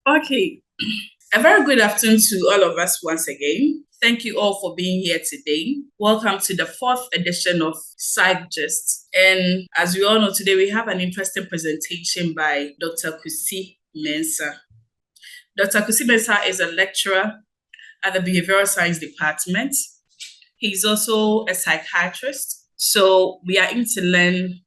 Okay. A very good afternoon to all of us once again. Thank you all for being here today. Welcome to the 4th edition of Psyche Gist. And as we all know, today we have an interesting presentation by Dr. Kusi-Mensah. Dr. Kusi-Mensah is a lecturer at the Behavioral Science Department. He's also a psychiatrist. So we are in to learn,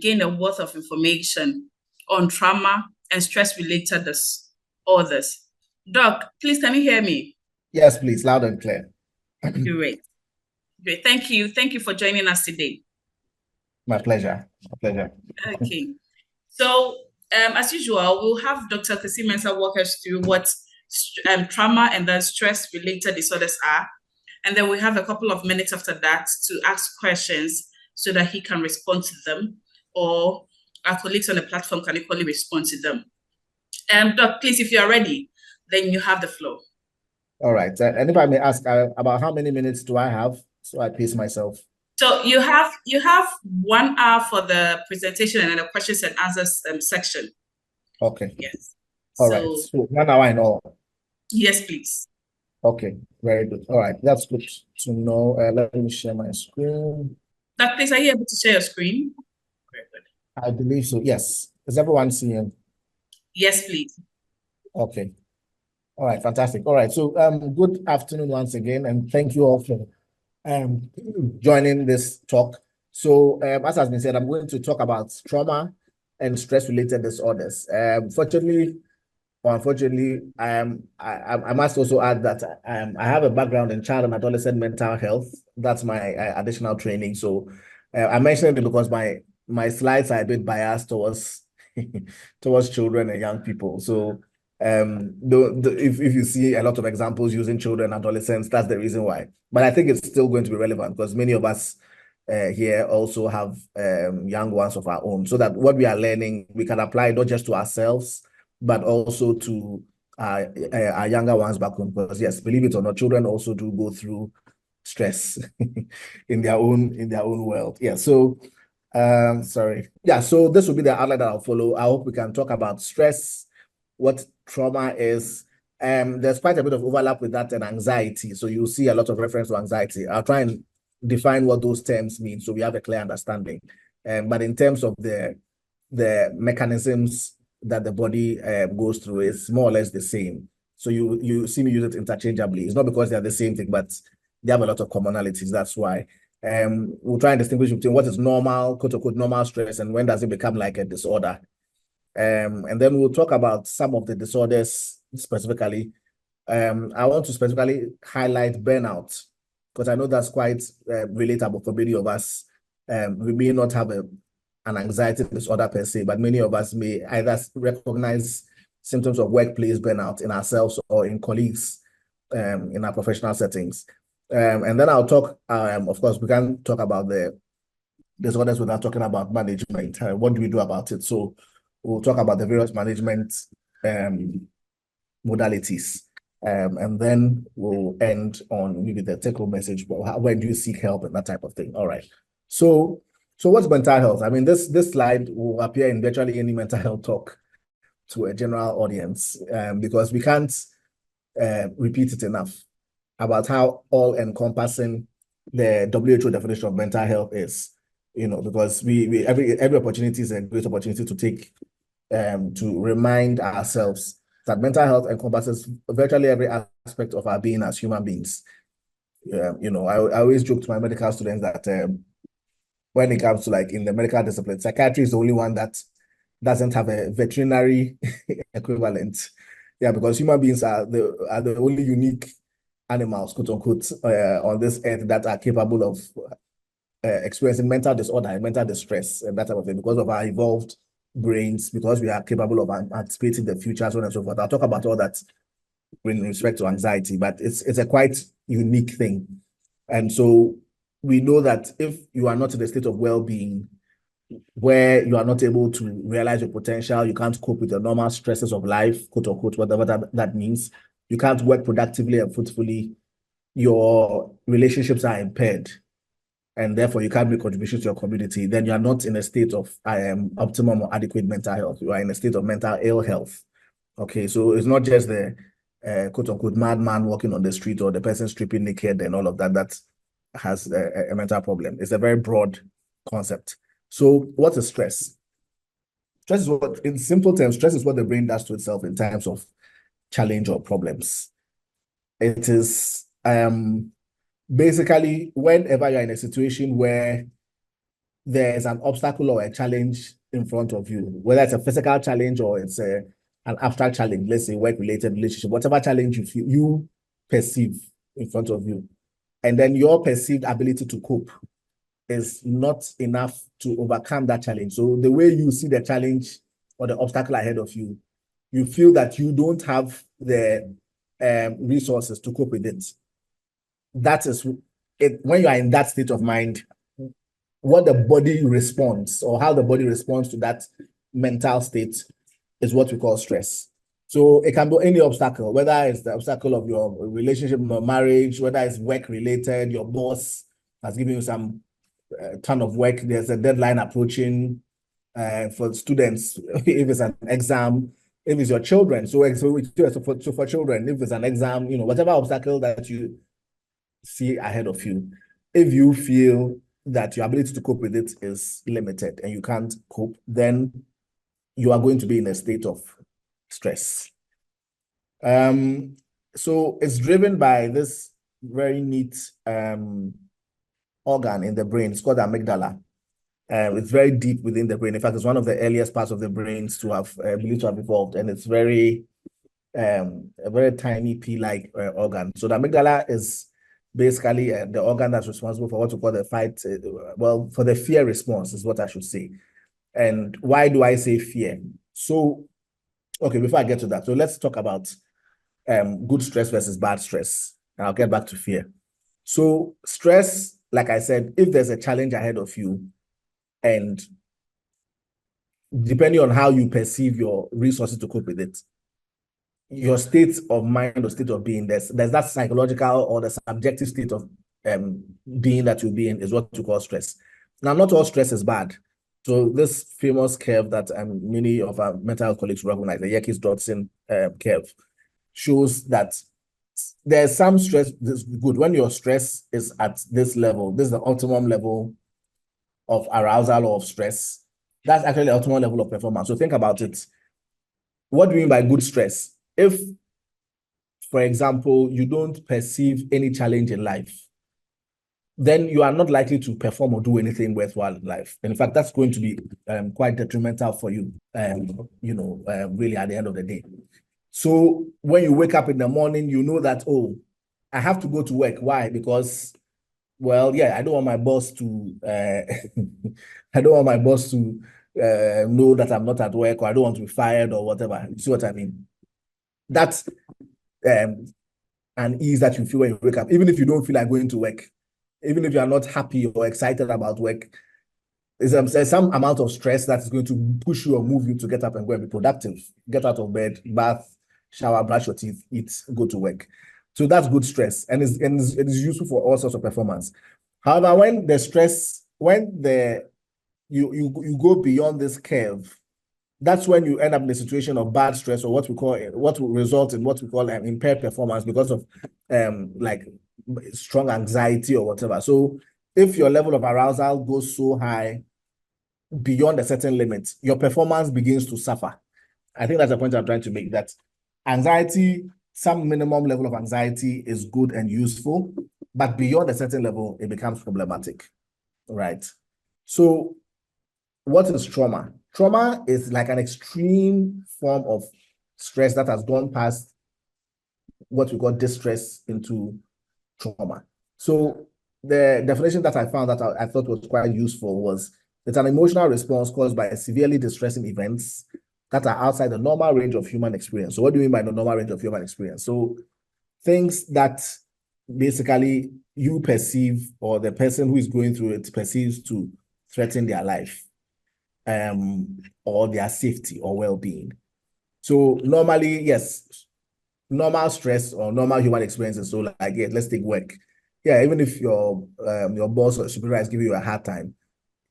gain a wealth of information on trauma and stress-related disorders. Doc, please, can you hear me? Yes, please, loud and clear. Great. Thank you. Thank you for joining us today. My pleasure. My pleasure. Okay. So, as usual, we'll have Dr. Kusi-Mensah walk us through what trauma and then stress-related disorders are. And then we have a couple of minutes after that to ask questions so that he can respond to them, or our colleagues on the platform can equally respond to them. Doc, please, if you are ready, then you have the floor. All right. And if I may ask, about how many minutes do I have so I pace myself? So you have 1 hour for the presentation and then the questions and answers section. Okay. Yes. All right. So 1 hour in all. Yes, please. Okay. Very good. All right. That's good to know. Let me share my screen. Doc, please, are you able to share your screen? Very good. I believe so. Yes. Is everyone seeing? Yes, please. Okay. All right. Fantastic. All right. So good afternoon once again, and thank you all for joining this talk. So as has been said, I'm going to talk about trauma and stress-related disorders. Fortunately or unfortunately, I must also add that I have a background in child and adolescent mental health. That's my additional training. So I mentioned it because my slides are a bit biased towards towards children and young people. So if you see a lot of examples using children and adolescents, that's the reason why. But I think it's still going to be relevant because many of us here also have young ones of our own, so that what we are learning, we can apply not just to ourselves, but also to our younger ones back home. Because yes, believe it or not, children also do go through stress in their own world. Yeah. So sorry. Yeah. So this will be the outline that I'll follow. I hope we can talk about stress, what trauma is. There's quite a bit of overlap with that and anxiety. So you'll see a lot of reference to anxiety. I'll try and define what those terms mean so we have a clear understanding. But in terms of the mechanisms that the body goes through, it's more or less the same. So you see me use it interchangeably. It's not because they're the same thing, but they have a lot of commonalities. That's why. We'll try and distinguish between what is normal, quote unquote, normal stress, and when does it become like a disorder. And then we'll talk about some of the disorders specifically. I want to specifically highlight burnout, because I know that's quite relatable for many of us. We may not have an anxiety disorder per se, but many of us may either recognize symptoms of workplace burnout in ourselves or in colleagues in our professional settings. And then I'll talk, of course, we can talk about the disorders without talking about management. What do we do about it? So we'll talk about the various management modalities. And then we'll end on maybe the take-home message, when do you seek help and that type of thing. All right. So what's mental health? I mean, this slide will appear in virtually any mental health talk to a general audience, because we can't repeat it enough about how all-encompassing the WHO definition of mental health is. Because every opportunity is a great opportunity to take to remind ourselves that mental health encompasses virtually every aspect of our being as human beings. I always joke to my medical students that when it comes to, like, in the medical discipline, psychiatry is the only one that doesn't have a veterinary equivalent. Yeah, because human beings are the only unique animals, quote unquote, on this earth that are capable of experiencing mental disorder and mental distress and that type of thing, because of our evolved brains, because we are capable of anticipating the future, so on and so forth. I'll talk about all that in respect to anxiety, but it's a quite unique thing. And so we know that if you are not in a state of well-being, where you are not able to realize your potential, you can't cope with the normal stresses of life, quote unquote, whatever that means, you can't work productively and fruitfully, your relationships are impaired, and therefore you can't make contributions to your community, then you are not in a state of optimum or adequate mental health. You are in a state of mental ill health. Okay, so it's not just the quote unquote madman walking on the street or the person stripping naked and all of that that has a mental problem. It's a very broad concept. So what is stress? Stress is what, in simple terms, stress is what the brain does to itself in times of challenge or problems. It is basically whenever you're in a situation where there's an obstacle or a challenge in front of you, whether it's a physical challenge or it's an abstract challenge, let's say work-related relationship, whatever challenge you feel you perceive in front of you, and then your perceived ability to cope is not enough to overcome that challenge. So the way you see the challenge or the obstacle ahead of you, you feel that you don't have the resources to cope with it. That is it. When you are in that state of mind, what the body responds or how the body responds to that mental state is what we call stress. So it can be any obstacle, whether it's the obstacle of your relationship or marriage, whether it's work related, your boss has given you some ton of work, there's a deadline approaching for students, if it's an exam, if it's your children. So for children, if it's an exam, whatever obstacle that you see ahead of you, if you feel that your ability to cope with it is limited and you can't cope, then you are going to be in a state of stress. So it's driven by this very neat organ in the brain. It's called the amygdala. It's very deep within the brain. In fact, it's one of the earliest parts of the brains to have believed to have evolved, and it's very a very tiny pea-like organ. So the amygdala is basically the organ that's responsible for what we call the fight, for the fear response is what I should say. And why do I say fear? So, okay, before I get to that, so let's talk about good stress versus bad stress. And I'll get back to fear. So stress, like I said, if there's a challenge ahead of you, and depending on how you perceive your resources to cope with it, your state of mind or state of being, there's that psychological or the subjective state of being that you'll be in is what you call stress. Now, not all stress is bad. So this famous curve that many of our mental health colleagues recognize, the Yerkes-Dodson curve, shows that there's some stress that's good. When your stress is at this level, this is the optimum level of arousal or of stress. That's actually the optimal level of performance. So think about it. What do you mean by good stress? If, for example, you don't perceive any challenge in life, then you are not likely to perform or do anything worthwhile in life. And in fact, that's going to be quite detrimental for you, really at the end of the day. So when you wake up in the morning, you know that, oh, I have to go to work. Why? Because, well, yeah, I don't want my boss to, I don't want my boss to know that I'm not at work, or I don't want to be fired or whatever. You see what I mean? That's an ease that you feel when you wake up, even if you don't feel like going to work, even if you are not happy or excited about work. There's some amount of stress that is going to push you or move you to get up and go and be productive. Get out of bed, bath, shower, brush your teeth, eat, go to work. So that's good stress, and it is useful for all sorts of performance. However, when the stress, you go beyond this curve, that's when you end up in a situation of bad stress, or what will result in what we call an impaired performance because of like strong anxiety or whatever. So if your level of arousal goes so high beyond a certain limit, your performance begins to suffer. I think that's the point I'm trying to make, that anxiety, some minimum level of anxiety is good and useful, but beyond a certain level, it becomes problematic, right? So what is trauma? Trauma is like an extreme form of stress that has gone past what we call distress into trauma. So the definition that I found that I thought was quite useful was it's an emotional response caused by severely distressing events that are outside the normal range of human experience. So what do you mean by the normal range of human experience? So things that basically you perceive, or the person who is going through it perceives to threaten their life, or their safety or well-being. So normally, yes, normal stress or normal human experiences. So like, yeah, let's take work. Yeah, even if your boss or superior is giving you a hard time,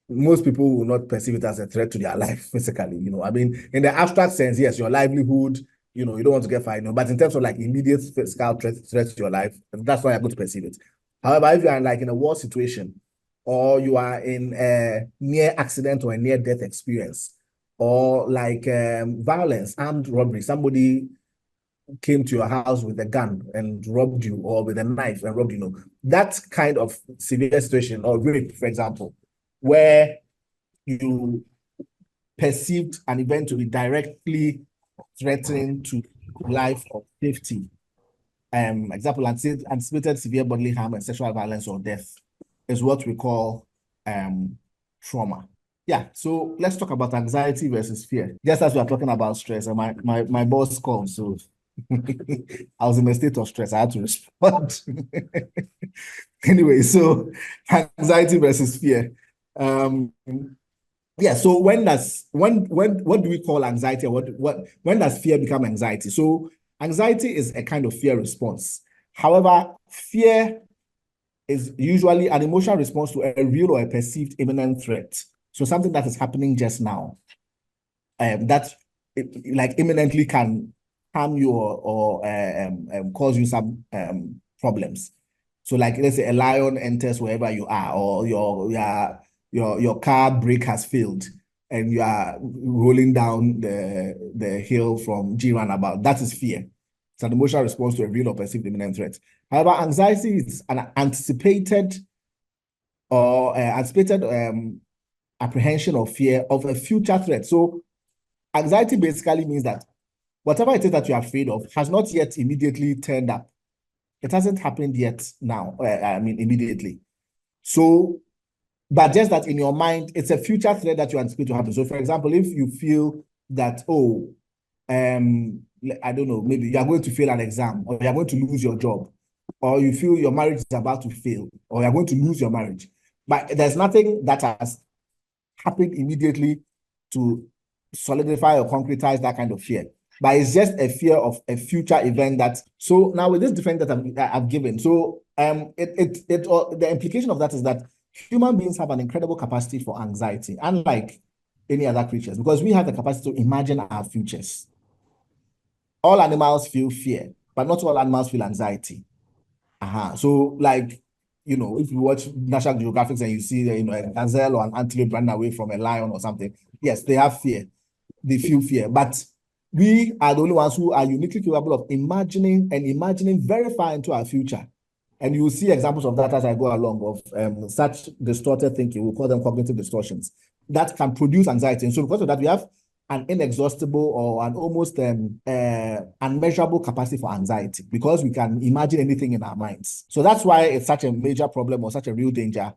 most people will not perceive it as a threat to their life physically. I mean, in the abstract sense, yes, your livelihood, you don't want to get fired, but in terms of like immediate physical threat to your life, that's why you're going to perceive it. However, if you are like in a war situation, or you are in a near accident or a near death experience, or like violence, armed robbery, somebody came to your house with a gun and robbed you, or with a knife and robbed you, that kind of severe situation, or rape, for example, where you perceived an event to be directly threatening to life or safety. Example, anticipated severe bodily harm and sexual violence or death is what we call trauma. Yeah, so let's talk about anxiety versus fear. Just as we are talking about stress, and my boss called, so I was in a state of stress. I had to respond. Anyway, so anxiety versus fear. Yeah, so when what do we call anxiety? When does fear become anxiety? So anxiety is a kind of fear response. However, fear is usually an emotional response to a real or a perceived imminent threat. So something that is happening just now, that like imminently can harm you or cause you some problems. So like, let's say a lion enters wherever you are, or your car brake has failed and you are rolling down the hill from G roundabout. That is fear. It's an emotional response to a real or perceived imminent threat. However, anxiety is an anticipated apprehension or fear of a future threat. So anxiety basically means that whatever it is that you're afraid of has not yet immediately turned up. It hasn't happened yet now, immediately. So, but just that in your mind, it's a future threat that you anticipate to happen. So, for example, if you feel that, I don't know, maybe you are going to fail an exam, or you are going to lose your job, or you feel your marriage is about to fail, or you are going to lose your marriage, but there's nothing that has happened immediately to solidify or concretize that kind of fear. But it's just a fear of a future event that. So now with this defense that I've given, so the implication of that is that human beings have an incredible capacity for anxiety, unlike any other creatures, because we have the capacity to imagine our futures. All animals feel fear, but not all animals feel anxiety. So like, if you watch National Geographic and you see, a gazelle or an antelope running away from a lion or something, yes, they have fear. They feel fear. But we are the only ones who are uniquely capable of imagining very far into our future. And you will see examples of that as I go along, of such distorted thinking. We'll call them cognitive distortions that can produce anxiety. And so because of that, we have an inexhaustible or an almost unmeasurable capacity for anxiety, because we can imagine anything in our minds. So that's why it's such a major problem, or such a real danger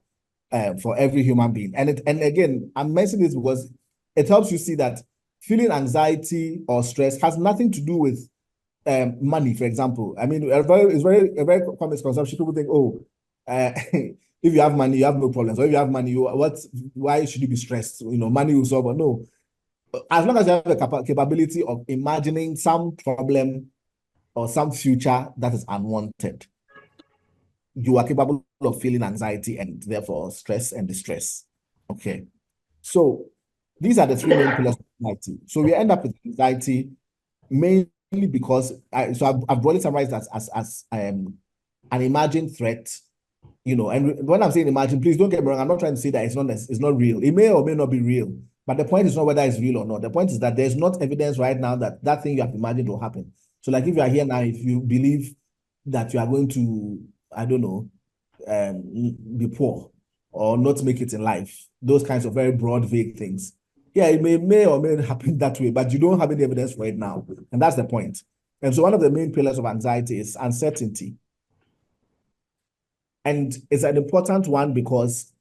for every human being. And again, I'm mentioning this because it helps you see that feeling anxiety or stress has nothing to do with money, for example. I mean, a very common misconception. People think, if you have money, you have no problems. Or if you have money, why should you be stressed? Money will solve it. No. As long as you have the capability of imagining some problem or some future that is unwanted, you are capable of feeling anxiety and therefore stress and distress. Okay. So these are the three main pillars of anxiety. So we end up with anxiety mainly because I've broadly summarized that as an imagined threat, and when I'm saying imagine, please don't get me wrong. I'm not trying to say that it's not real. It may or may not be real, but the point is not whether it's real or not. The point is that there's not evidence right now that thing you have imagined will happen. So like, if you are here now, if you believe that you are going to, I don't know, be poor or not make it in life, those kinds of very broad, vague things. Yeah, it may or may happen that way, but you don't have any evidence for it now. And that's the point. And so one of the main pillars of anxiety is uncertainty. And it's an important one because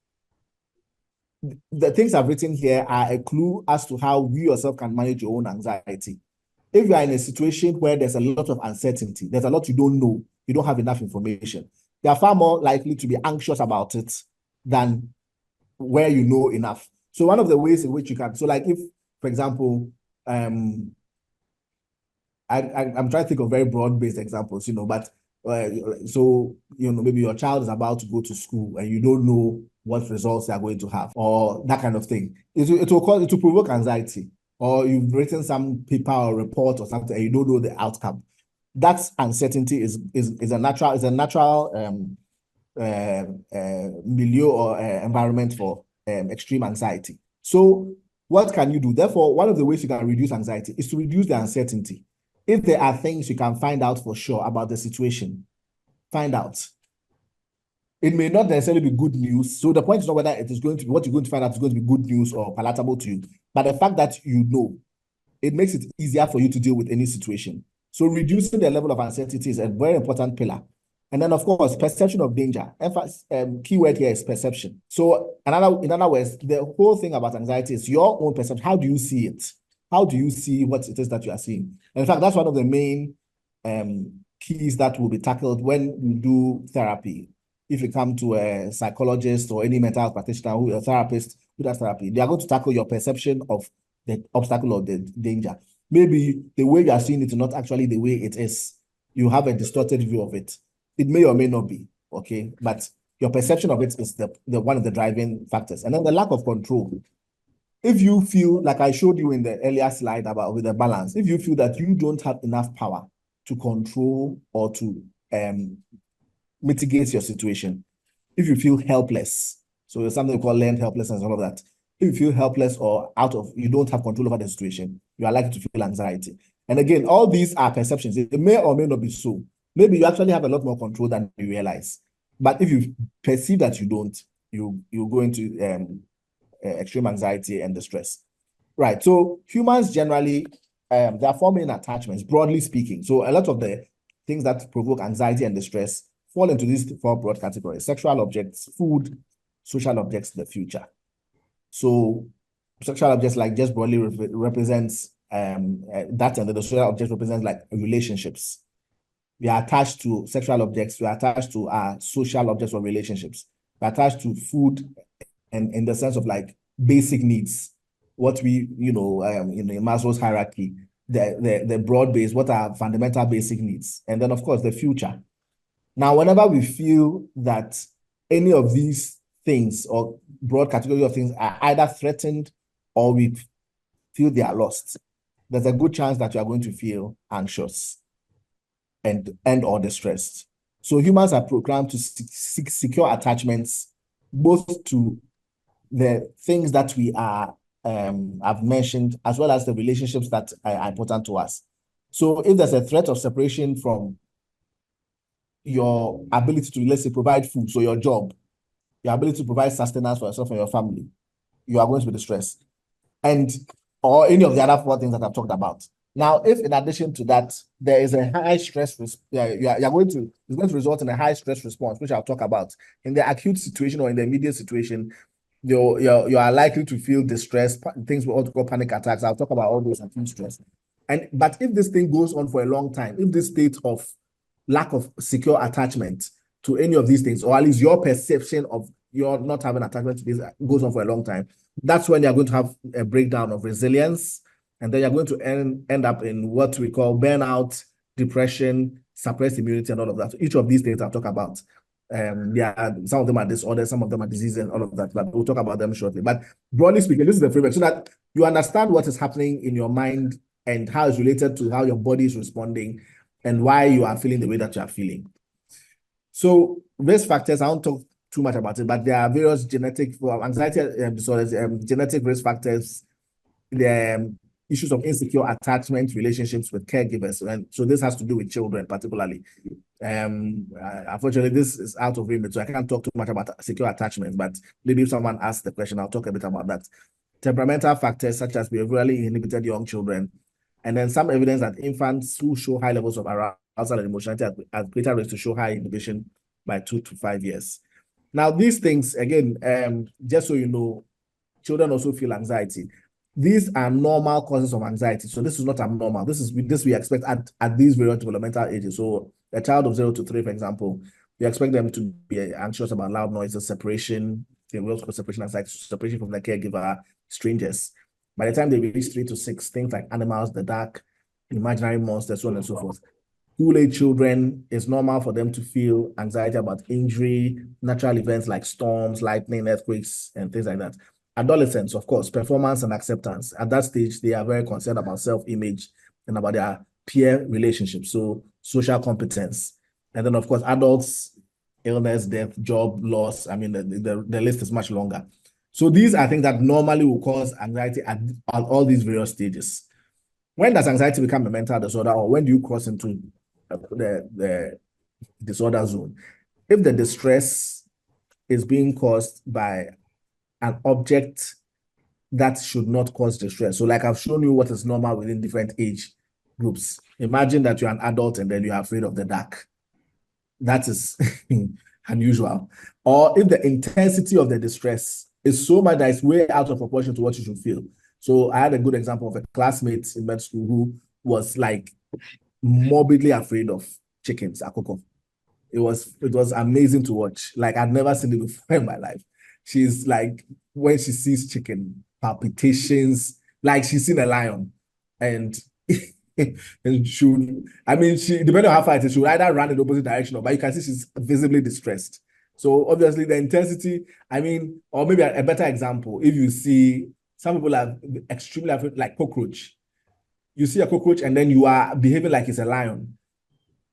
the things I've written here are a clue as to how you yourself can manage your own anxiety. If you are in a situation where there's a lot of uncertainty, there's a lot you don't know, you don't have enough information, you are far more likely to be anxious about it than where you know enough. So one of the ways in which you can, so like if, for example, I'm trying to think of very broad-based examples, but so maybe your child is about to go to school and you don't know what results they are going to have, or that kind of thing. It will provoke anxiety. or you've written some paper or report or something, and you don't know the outcome. That uncertainty is a natural milieu or environment for extreme anxiety. So what can you do? Therefore, one of the ways you can reduce anxiety is to reduce the uncertainty. If there are things you can find out for sure about the situation, find out. It may not necessarily be good news. So the point is not whether it is going to be what you're going to find out is going to be good news or palatable to you, but the fact that you know, it makes it easier for you to deal with any situation. So reducing the level of uncertainty is a very important pillar. And then, of course, perception of danger. Key word here is perception. So in other words, the whole thing about anxiety is your own perception. How do you see it? How do you see what it is that you are seeing? And in fact, that's one of the main keys that will be tackled when we do therapy. If you come to a psychologist or any mental health practitioner who is a therapist who does therapy, they are going to tackle your perception of the obstacle or the danger. Maybe the way you are seeing it is not actually the way it is. You have a distorted view of it. It may or may not be, okay? But your perception of it is the one of the driving factors. And then the lack of control. If you feel, like I showed you in the earlier slide about with the balance, if you feel that you don't have enough power to control or to mitigate your situation, if you feel helpless, so there's something called learned helplessness, all of that. If you feel helpless or you don't have control over the situation, you are likely to feel anxiety. And again, all these are perceptions. It may or may not be so. Maybe you actually have a lot more control than you realize. But if you perceive that you don't, you go into extreme anxiety and distress. Right. So humans generally, they are forming attachments, broadly speaking. So a lot of the things that provoke anxiety and distress fall into these four broad categories: sexual objects, food, social objects, the future. So sexual objects like just broadly represents that, and the social objects represents like relationships. We are attached to sexual objects, we are attached to our social objects or relationships. We are attached to food and in the sense of like basic needs, what we, in Maslow's hierarchy, the broad base, what are fundamental basic needs. And then of course the future. Now, whenever we feel that any of these things or broad category of things are either threatened or we feel they are lost, there's a good chance that you are going to feel anxious and or distressed. So humans are programmed to seek secure attachments, both to the things that we are I've mentioned, as well as the relationships that are important to us. So if there's a threat of separation from your ability to, let's say, provide food, so your job, your ability to provide sustenance for yourself and your family, you are going to be distressed. Or any of the other four things that I've talked about. Now, if in addition to that, there is a high stress, it's going to result in a high stress response, which I'll talk about. In the acute situation or in the immediate situation, you are likely to feel distressed, things we also call panic attacks. I'll talk about all those acute stress. But if this thing goes on for a long time, if this state of lack of secure attachment to any of these things, or at least your perception of your not having attachment to this goes on for a long time, that's when you're going to have a breakdown of resilience, and then you're going to end up in what we call burnout, depression, suppressed immunity, and all of that. So each of these things I'll talk about. Some of them are disorders, some of them are diseases, and all of that, but we'll talk about them shortly. But broadly speaking, this is the framework so that you understand what is happening in your mind and how it's related to how your body is responding and why you are feeling the way that you are feeling. So risk factors, I won't talk too much about it, but there are various genetic anxiety disorders, genetic risk factors, the issues of insecure attachment, relationships with caregivers. And so this has to do with children particularly. Unfortunately, this is out of remit, so I can't talk too much about secure attachment, but maybe if someone asks the question, I'll talk a bit about that. Temperamental factors such as behaviorally inhibited young children, and then some evidence that infants who show high levels of arousal and emotionality are greater risk to show high inhibition by 2 to 5 years. Now, these things, again, just so you know, children also feel anxiety. These are normal causes of anxiety. So this is not abnormal. This we expect at these various developmental ages. So a child of 0 to 3, for example, we expect them to be anxious about loud noises, separation, we also call separation anxiety, separation from the caregiver, strangers. By the time they reach 3 to 6, things like animals, the dark, imaginary monsters, so on and so forth. School-age children, it's normal for them to feel anxiety about injury, natural events like storms, lightning, earthquakes, and things like that. Adolescents, of course, performance and acceptance. At that stage, they are very concerned about self-image and about their peer relationships, so social competence. And then, of course, adults, illness, death, job loss. I mean, the list is much longer. So these are things that normally will cause anxiety at all these various stages. When does anxiety become a mental disorder, or when do you cross into the disorder zone? If the distress is being caused by an object that should not cause distress. So like I've shown you what is normal within different age groups. Imagine that you're an adult and then you're afraid of the dark. That is unusual. Or if the intensity of the distress is so much that it's way out of proportion to what you should feel. So I had a good example of a classmate in med school who was like morbidly afraid of chickens, akoko. It was amazing to watch. Like I'd never seen it before in my life. She's like, when she sees chicken, palpitations, like she's seen a lion. And and she depending on how far it is, she would either run in the opposite direction, but you can see she's visibly distressed. So obviously the intensity, or maybe a better example, if you see some people are extremely afraid, like cockroach. You see a cockroach and then you are behaving like it's a lion.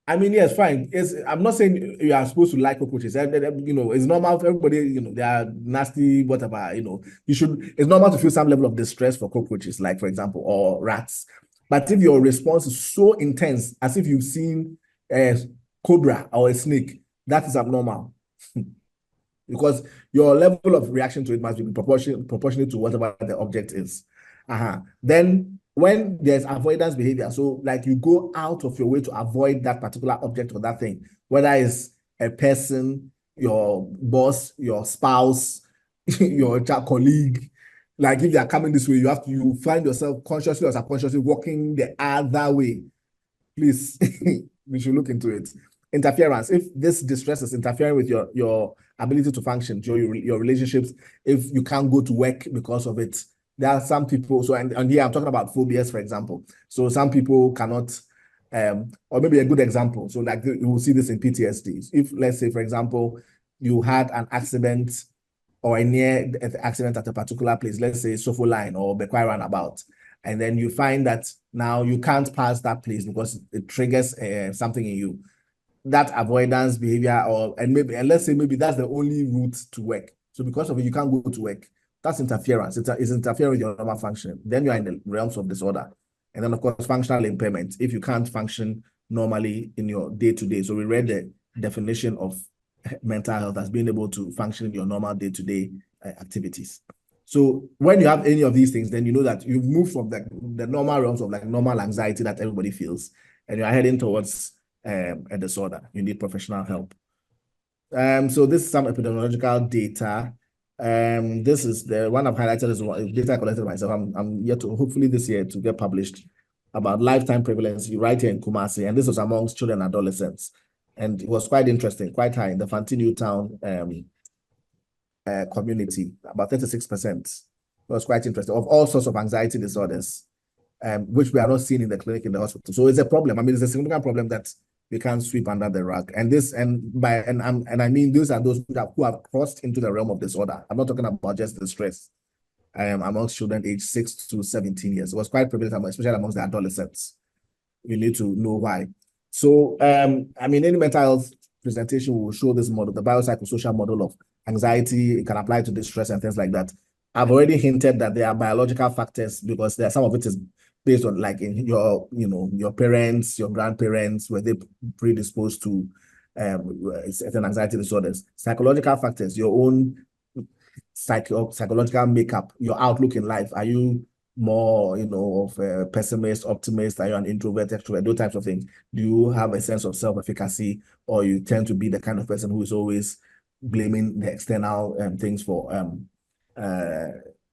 Yes, fine. I'm not saying you are supposed to like cockroaches. It's normal for everybody, they are nasty, whatever, it's normal to feel some level of distress for cockroaches, like for example, or rats. But if your response is so intense, as if you've seen a cobra or a snake, that is abnormal. Because your level of reaction to it must be proportionate to whatever the object is. Then when there's avoidance behavior, so like you go out of your way to avoid that particular object or that thing, whether it's a person, your boss, your spouse, your colleague, like if they are coming this way, you find yourself consciously or subconsciously walking the other way. Please, we should look into it. Interference. If this distress is interfering with your ability to function, your relationships, if you can't go to work because of it, there are some people. So, and here I'm talking about phobias, for example. So some people cannot, or maybe a good example. So like you will see this in PTSD. If let's say, for example, you had an accident or a near accident at a particular place, let's say Sofo Line or Bekwai Roundabout, and then you find that now you can't pass that place because it triggers something in you. That avoidance behavior, and let's say maybe that's the only route to work. So because of it, you can't go to work. That's interference. It's interfering with your normal function. Then you're in the realms of disorder. And then, of course, functional impairment, if you can't function normally in your day-to-day. So we read the definition of mental health as being able to function in your normal day-to-day activities. So when you have any of these things, then you know that you've moved from the normal realms of like normal anxiety that everybody feels, and you're heading towards a disorder. You need professional help. So this is some epidemiological data. This is the one I've highlighted is data collected myself. I'm yet to hopefully this year to get published about lifetime prevalence right here in Kumasi, and this was amongst children and adolescents, and it was quite interesting, quite high in the Fanti Newtown community, about 36%. It was quite interesting, of all sorts of anxiety disorders, which we are not seeing in the clinic, in the hospital. So it's a problem. It's a significant problem that we can't sweep under the rug. And I mean those are those who have crossed into the realm of disorder. I'm not talking about just the stress. Amongst children aged 6 to 17 years. It was quite prevalent, especially amongst the adolescents. You need to know why. So, any mental health presentation will show this model, the biopsychosocial model of anxiety. It can apply to distress and things like that. I've already hinted that there are biological factors because some of it is based on like in your parents, your grandparents, were they predisposed to certain anxiety disorders. Psychological factors, your own psychological makeup, your outlook in life. Are you more, of a pessimist, optimist? Are you an introvert, extrovert? Those types of things. Do you have a sense of self-efficacy, or you tend to be the kind of person who is always blaming the external things for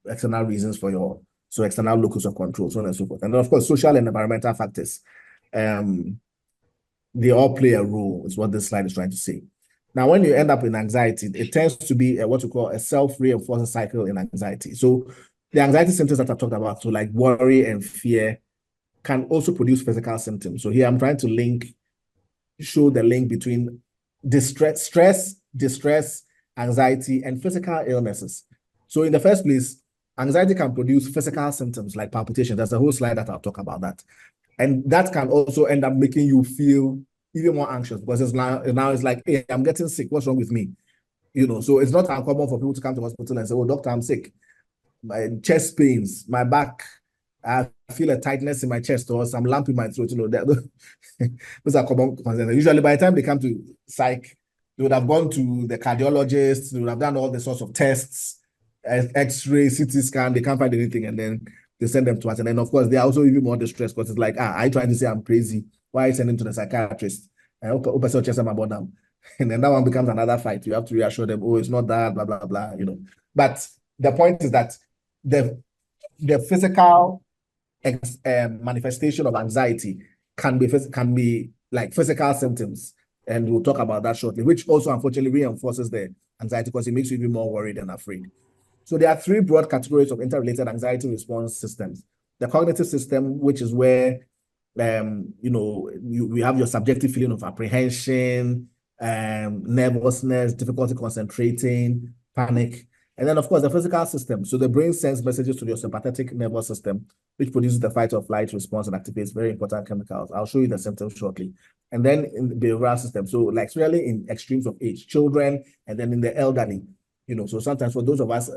external reasons for your external locus of control, so on and so forth. And then, of course, social and environmental factors. They all play a role, is what this slide is trying to say. Now, when you end up in anxiety, it tends to be what we call a self-reinforcing cycle in anxiety. So the anxiety symptoms that I've talked about, so like worry and fear, can also produce physical symptoms. So here I'm trying to show the link between stress, anxiety, and physical illnesses. So in the first place, anxiety can produce physical symptoms like palpitation. There's a whole slide that I'll talk about that. And that can also end up making you feel even more anxious because now it's like, hey, I'm getting sick. What's wrong with me? So it's not uncommon for people to come to hospital and say, oh, doctor, I'm sick. My chest pains, my back, I feel a tightness in my chest or some lump in my throat. Those are common concerns. Usually by the time they come to psych, they would have gone to the cardiologist, they would have done all the sorts of tests, X-ray, CT scan, they can't find anything, and then they send them to us. And then, of course, they are also even more distressed because it's like, I trying to say I'm crazy. Why are you sending to the psychiatrist? I hope about them. And then that one becomes another fight. You have to reassure them, oh, it's not that, blah, blah, blah, But the point is that the physical manifestation of anxiety can be like physical symptoms. And we'll talk about that shortly, which also unfortunately reinforces the anxiety because it makes you even more worried and afraid. So there are three broad categories of interrelated anxiety response systems. The cognitive system, which is where we have your subjective feeling of apprehension, nervousness, difficulty concentrating, panic. And then, of course, the physical system. So the brain sends messages to your sympathetic nervous system, which produces the fight or flight response and activates very important chemicals. I'll show you the symptoms shortly. And then in the behavioral system, so like especially in extremes of age, children, and then in the elderly, so sometimes for those of us,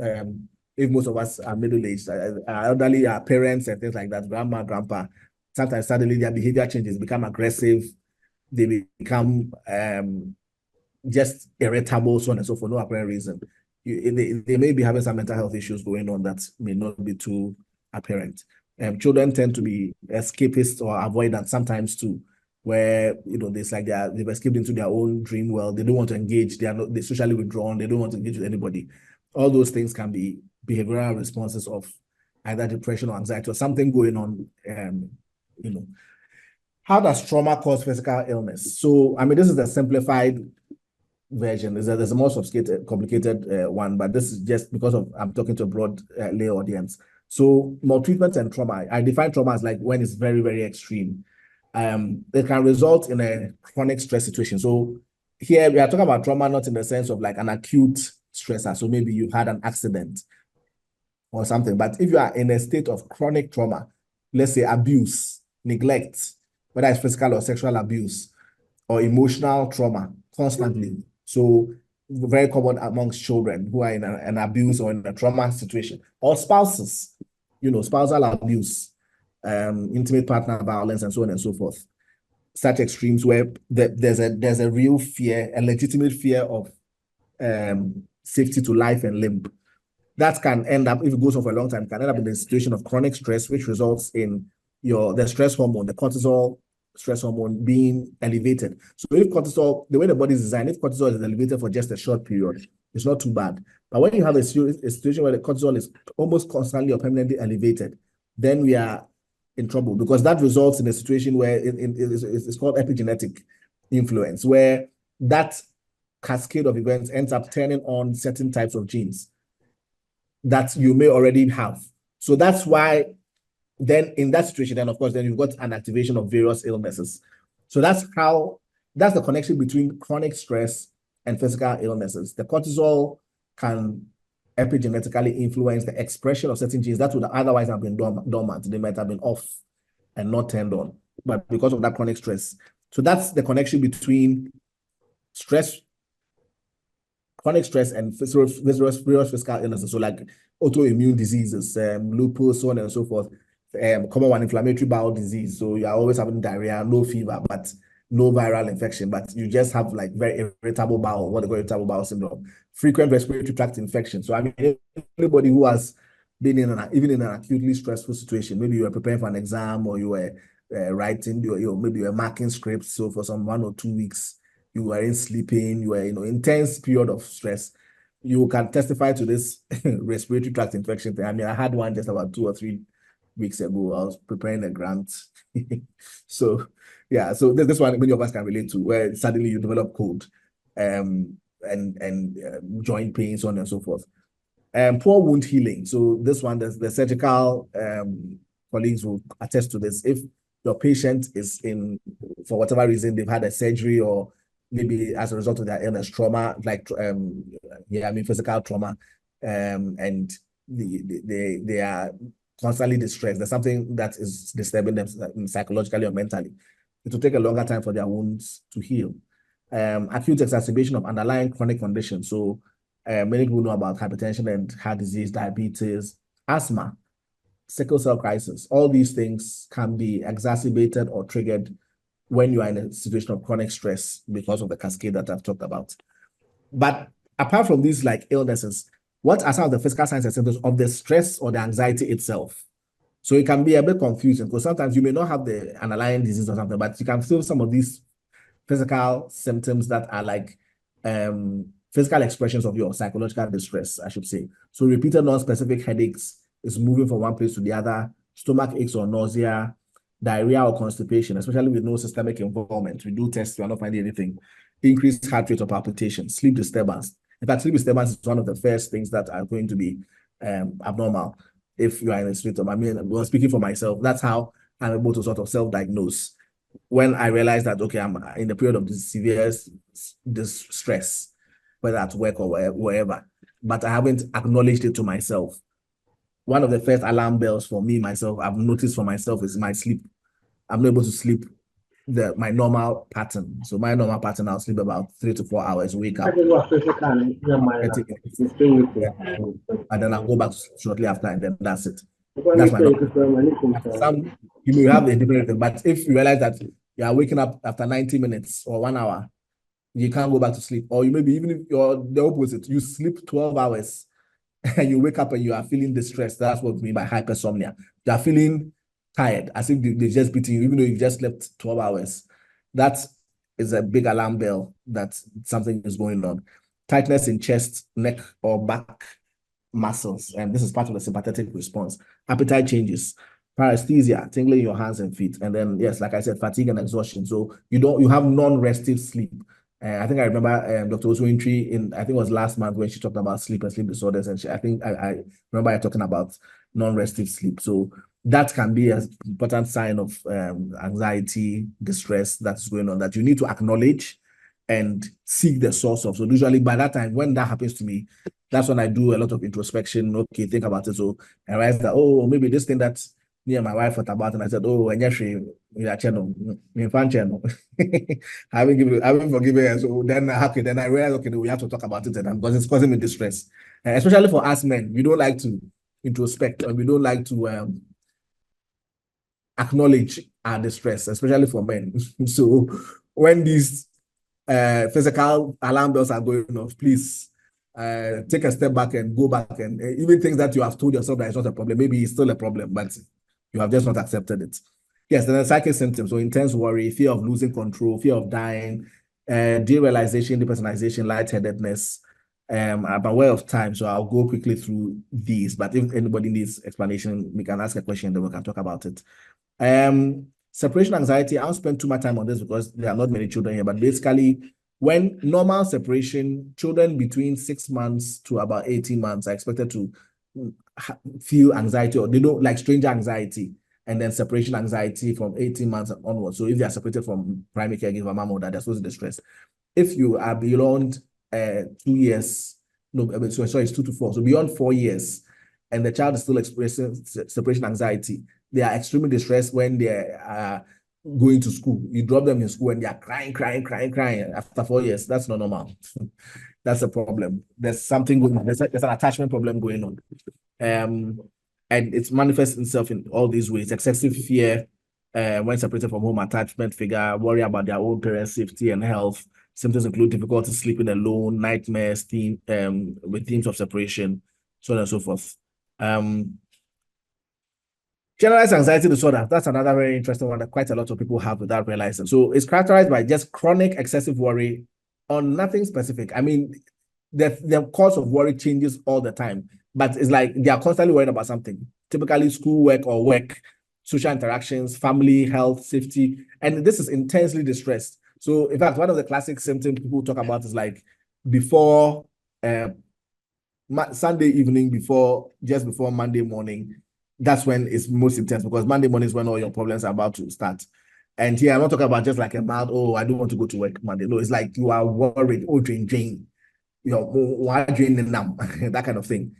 if most of us are middle-aged, our elderly, our parents and things like that, grandma, grandpa, sometimes suddenly their behavior changes, become aggressive, they become just irritable, so on and so forth, no apparent reason. They may be having some mental health issues going on that may not be too apparent. Children tend to be escapist or avoidant sometimes too, where it's like they've escaped into their own dream world. They don't want to engage. They're socially withdrawn. They don't want to engage with anybody. All those things can be behavioral responses of either depression or anxiety or something going on. How does trauma cause physical illness? So, this is the simplified version. There's a more sophisticated, complicated one, but this is just because I'm talking to a broad lay audience. So maltreatment and trauma, I define trauma as like when it's very, very extreme. It can result in a chronic stress situation. So here we are talking about trauma, not in the sense of like an acute stressor. So maybe you had an accident or something, but if you are in a state of chronic trauma, let's say abuse, neglect, whether it's physical or sexual abuse, or emotional trauma constantly. So very common amongst children who are in an abuse or in a trauma situation, or spouses, spousal abuse, intimate partner violence, and so on and so forth. Such extremes where there's a real fear, a legitimate fear of safety to life and limb. That can end up, if it goes on for a long time, can end up in a situation of chronic stress, which results in the stress hormone, the cortisol stress hormone being elevated. So if cortisol, the way the body is designed, if cortisol is elevated for just a short period, it's not too bad. But when you have a situation where the cortisol is almost constantly or permanently elevated, then we are in trouble because that results in a situation where it's called epigenetic influence, where that cascade of events ends up turning on certain types of genes that you may already have. So that's why then in that situation, then of course, then you've got an activation of various illnesses. So that's the connection between chronic stress and physical illnesses. The cortisol can epigenetically influence the expression of certain genes that would otherwise have been dormant. They might have been off and not turned on, but because of that chronic stress. So that's the connection between chronic stress and various physical illnesses. So like autoimmune diseases, lupus, so on and so forth. Common one, inflammatory bowel disease. So you are always having diarrhea, no fever, but no viral infection, but you just have like very irritable bowel, what they call irritable bowel syndrome. Frequent respiratory tract infection. So anybody who has been even in an acutely stressful situation, maybe you were preparing for an exam or you were writing, maybe you were marking scripts. So for some 1 or 2 weeks, you weren't sleeping, you were intense period of stress. You can testify to this respiratory tract infection thing. I had one just about 2 or 3 weeks ago. I was preparing a grant. So yeah, so this one many of us can relate to, where suddenly you develop cold and joint pain, so on and so forth. Poor wound healing. So this one, the surgical colleagues will attest to this. If your patient is for whatever reason, they've had a surgery or maybe as a result of their illness, trauma, like physical trauma, and they are constantly distressed. There's something that is disturbing them psychologically or mentally. It will take a longer time for their wounds to heal. Acute exacerbation of underlying chronic conditions. So many people know about hypertension and heart disease, diabetes, asthma, sickle cell crisis. All these things can be exacerbated or triggered when you are in a situation of chronic stress because of the cascade that I've talked about. But apart from these like illnesses, what are some of the physical signs and symptoms of the stress or the anxiety itself? So it can be a bit confusing because sometimes you may not have the underlying disease or something, but you can feel some of these physical symptoms that are like physical expressions of your psychological distress, I should say. So repeated non-specific headaches is moving from one place to the other, stomach aches or nausea, diarrhea or constipation, especially with no systemic involvement. We do tests, we are not finding anything. Increased heart rate or palpitation, sleep disturbance. In fact, sleep disturbance is one of the first things that are going to be abnormal if you are in a state of, I mean, well, speaking for myself, that's how I'm able to sort of self-diagnose. When I realize that, okay, I'm in a period of severe distress, whether at work or wherever, but I haven't acknowledged it to myself. One of the first alarm bells for me, myself, I've noticed for myself is my sleep. I'm not able to sleep my normal pattern. So my normal pattern, I'll sleep about 3 to 4 hours, wake up, and then I'll go back shortly after, and then that's it. That's my normal. Some you may have a different thing, but if you realize that you are waking up after 90 minutes or 1 hour, you can't go back to sleep. Or you maybe even if you're the opposite, you sleep 12 hours and you wake up and you are feeling distressed. That's what we mean by hypersomnia. You are feeling tired, as if they're just beating you, even though you just slept 12 hours. That is a big alarm bell that something is going on. Tightness in chest, neck, or back muscles, and this is part of the sympathetic response. Appetite changes, paresthesia, tingling in your hands and feet, and then yes, like I said, fatigue and exhaustion. So you have non-restive sleep. I think I remember Dr. Osei-Newman in, I think it was last month when she talked about sleep and sleep disorders, and I think I remember her talking about non-restive sleep. So that can be an important sign of anxiety, distress that's going on that you need to acknowledge and seek the source of. So usually by that time, when that happens to me, that's when I do a lot of introspection. Okay, think about it. So I realize that, oh, maybe this thing that me and my wife thought about, and I said, oh, and I haven't forgiven her. So then I realized, okay, we have to talk about it, and because it's causing me distress. Especially for us men, we don't like to introspect, and we don't like to acknowledge our distress, especially for men. So when these physical alarm bells are going off, please take a step back and go back, and even things that you have told yourself that it's not a problem, maybe it's still a problem, but you have just not accepted it. Yes, then the psychic symptoms, so intense worry, fear of losing control, fear of dying, derealization, depersonalization, lightheadedness. I'm aware of time, so I'll go quickly through these, but if anybody needs explanation, we can ask a question, then we can talk about it. Separation anxiety, I won't spend too much time on this because there are not many children here, but basically, when normal separation, children between 6 months to about 18 months are expected to feel anxiety, or they don't like stranger anxiety, and then separation anxiety from 18 months onwards. So if they are separated from primary caregiver, mom or dad, they're supposed to distress. If you are beyond 2 years, no, sorry, it's 2 to 4, so beyond 4 years, and the child is still experiencing separation anxiety, they are extremely distressed when they are going to school. You drop them in school and they are crying after 4 years. That's not normal. That's a problem. There's something going on. There's an attachment problem going on. And it manifests itself in all these ways. Excessive fear when separated from home, attachment figure, worry about their own parents' safety and health. Symptoms include difficulty sleeping alone, nightmares, with themes of separation, so on and so forth. Generalized anxiety disorder, that's another very interesting one that quite a lot of people have without realizing. So it's characterized by just chronic excessive worry on nothing specific. I mean, the cause of worry changes all the time, but it's like they are constantly worried about something, typically schoolwork or work, social interactions, family, health, safety, and this is intensely distressed. So in fact, one of the classic symptoms people talk about is like before Sunday evening, just before Monday morning, that's when it's most intense, because Monday morning is when all your problems are about to start. And here I'm not talking about just like a mild, oh, I don't want to go to work Monday. No, it's like you are worried, oh, drain, you know, why drain them, that kind of thing.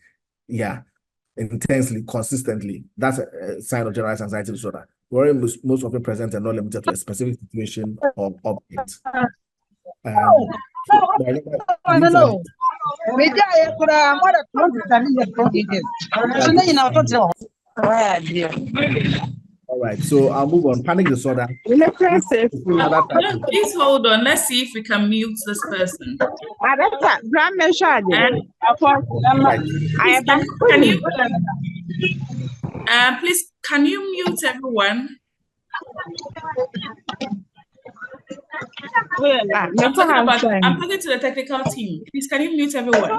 intensely, consistently. That's a sign of generalized anxiety disorder. Worry most often present and not limited to a specific situation or object. All right, so I'll move on. Panic disorder. No, please hold on. Let's see if we can mute this person. Please, can you mute everyone? I'm talking to the technical team. Please, can you mute everyone?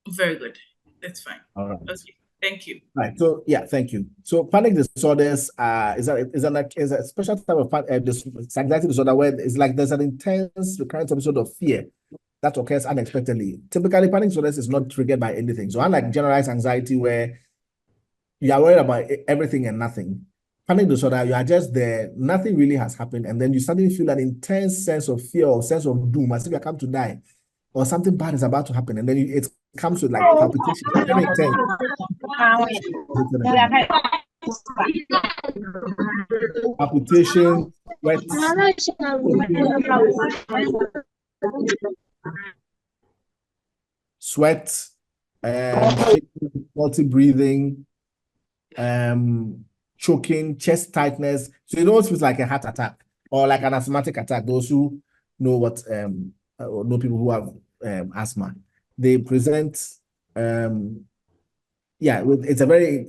Very good. That's fine. All right. Okay. Thank you. Right. So thank you. So panic disorders is a special type of anxiety disorder where it's like there's an intense recurrent episode of fear that occurs unexpectedly. Typically, panic disorders is not triggered by anything. So unlike generalized anxiety where you are worried about everything and nothing, panic disorder, you are just there, nothing really has happened, and then you suddenly feel an intense sense of fear or sense of doom, as if you are come to die, or something bad is about to happen, and then it comes with like palpitation, very intense. Palpitation, sweat, multi-breathing, choking, chest tightness. So it almost feels like a heart attack or like an asthmatic attack. Those who know what or know people who have asthma, they present it's a very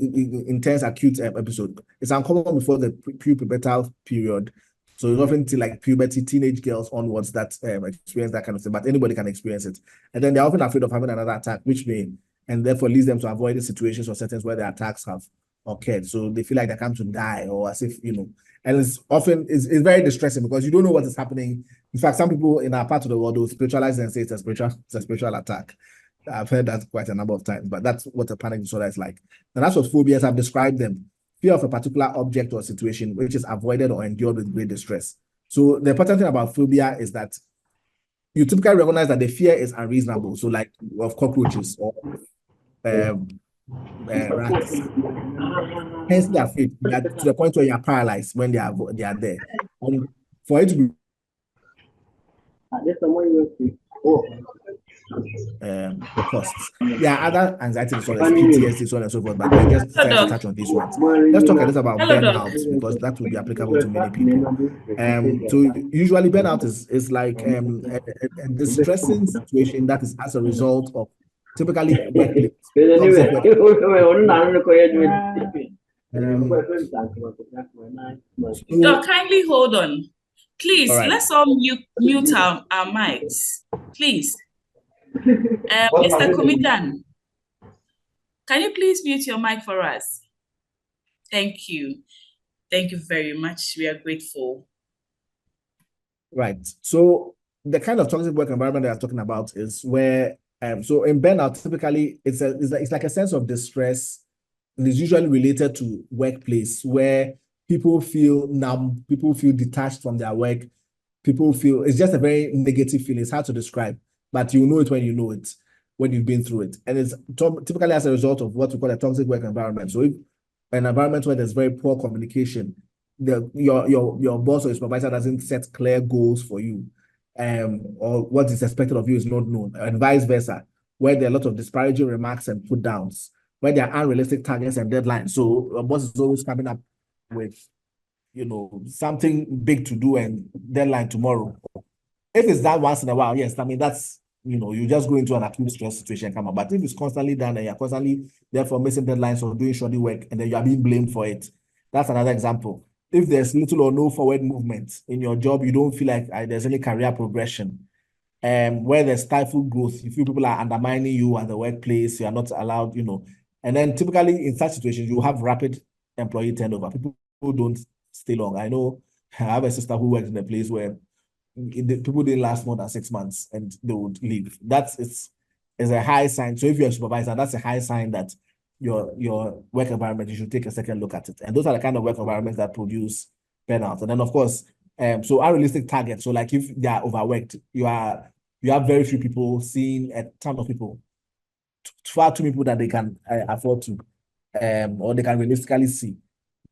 intense acute episode. It's uncommon before the pubertal period, so it's often till like puberty, teenage girls onwards that experience that kind of thing, but anybody can experience it. And then they're often afraid of having another attack, which may and therefore leads them to avoid the situations or settings where the attacks have occurred. So they feel like they come to die, or as if, and it's often it's very distressing because you don't know what is happening. In fact, some people in our part of the world will spiritualize and say it's a spiritual attack. I've heard that quite a number of times, but that's what a panic disorder is like. And that's what phobias have described them. Fear of a particular object or situation which is avoided or endured with great distress. So the important thing about phobia is that you typically recognize that the fear is unreasonable. So like of cockroaches or rats. Hence they are afraid to the point where you are paralyzed when they are there. And for it to be the costs. There are other anxiety disorders, PTSD, so on and so forth, but I just decided to touch on these ones. Let's talk a little about burnout because that will be applicable to many people. So usually burnout is like a distressing situation that is as a result of typically workplace. Kindly hold on. Please, let's all mute our mics. Please. Mr. Komidan, can you please mute your mic for us? Thank you. Thank you very much. We are grateful. Right. So the kind of toxic work environment that I'm talking about is where, so in burnout, typically it's like a sense of distress, and it's usually related to workplace where people feel numb, people feel detached from their work, people feel, it's just a very negative feeling. It's hard to describe, but you know it when you know it, when you've been through it. And it's typically as a result of what we call a toxic work environment. So if an environment where there's very poor communication, your boss or your supervisor doesn't set clear goals for you, or what is expected of you is not known, and vice versa, where there are a lot of disparaging remarks and put downs, where there are unrealistic targets and deadlines. So your boss is always coming up with, something big to do and deadline tomorrow. If it's done once in a while, yes, I mean, that's, you just go into an acute stress situation, come up. But if it's constantly done and you're constantly therefore missing deadlines or doing shoddy work and then you are being blamed for it, that's another example. If there's little or no forward movement in your job, you don't feel like there's any career progression. Where there's stifled growth, you feel people are undermining you at the workplace, you are not allowed, And then typically in such situations, you have rapid employee turnover. People who don't stay long. I know I have a sister who works in a place where people didn't last more than 6 months and they would leave. It's a high sign. So if you're a supervisor, that's a high sign that your work environment, you should take a second look at it. And those are the kind of work environments that produce burnout. And then of course, So unrealistic targets. So like if they are overworked, you have very few people seeing a ton of people, far too people that they can afford to, or they can realistically see.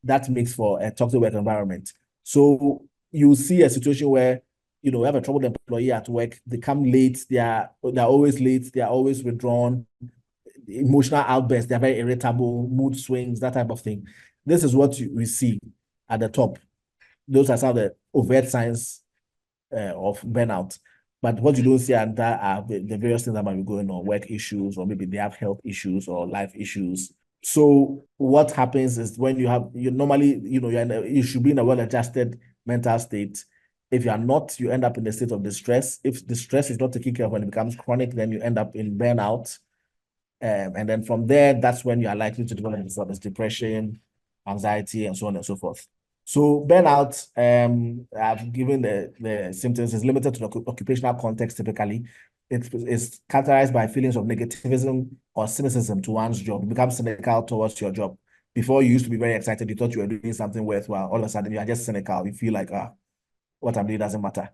That makes for a toxic work environment. So you see a situation where you have a troubled employee at work. They come late. They're always late. They are always withdrawn. Emotional outbursts. They're very irritable. Mood swings. That type of thing. This is what we see at the top. Those are some of the overt signs of burnout. But what you don't see under are the various things that might be going on, work issues, or maybe they have health issues or life issues. So what happens is when you normally, you should be in a well-adjusted mental state. If you are not, you end up in a state of distress. If the stress is not taken care of when it becomes chronic, then you end up in burnout. And then from there, that's when you are likely to develop disorders, depression, anxiety, and so on and so forth. So burnout, I've given the symptoms, is limited to the occupational context typically. It's characterized by feelings of negativism or cynicism to one's job. You become cynical towards your job. Before, you used to be very excited. You thought you were doing something worthwhile. All of a sudden, you are just cynical. You feel like, what I'm doing doesn't matter.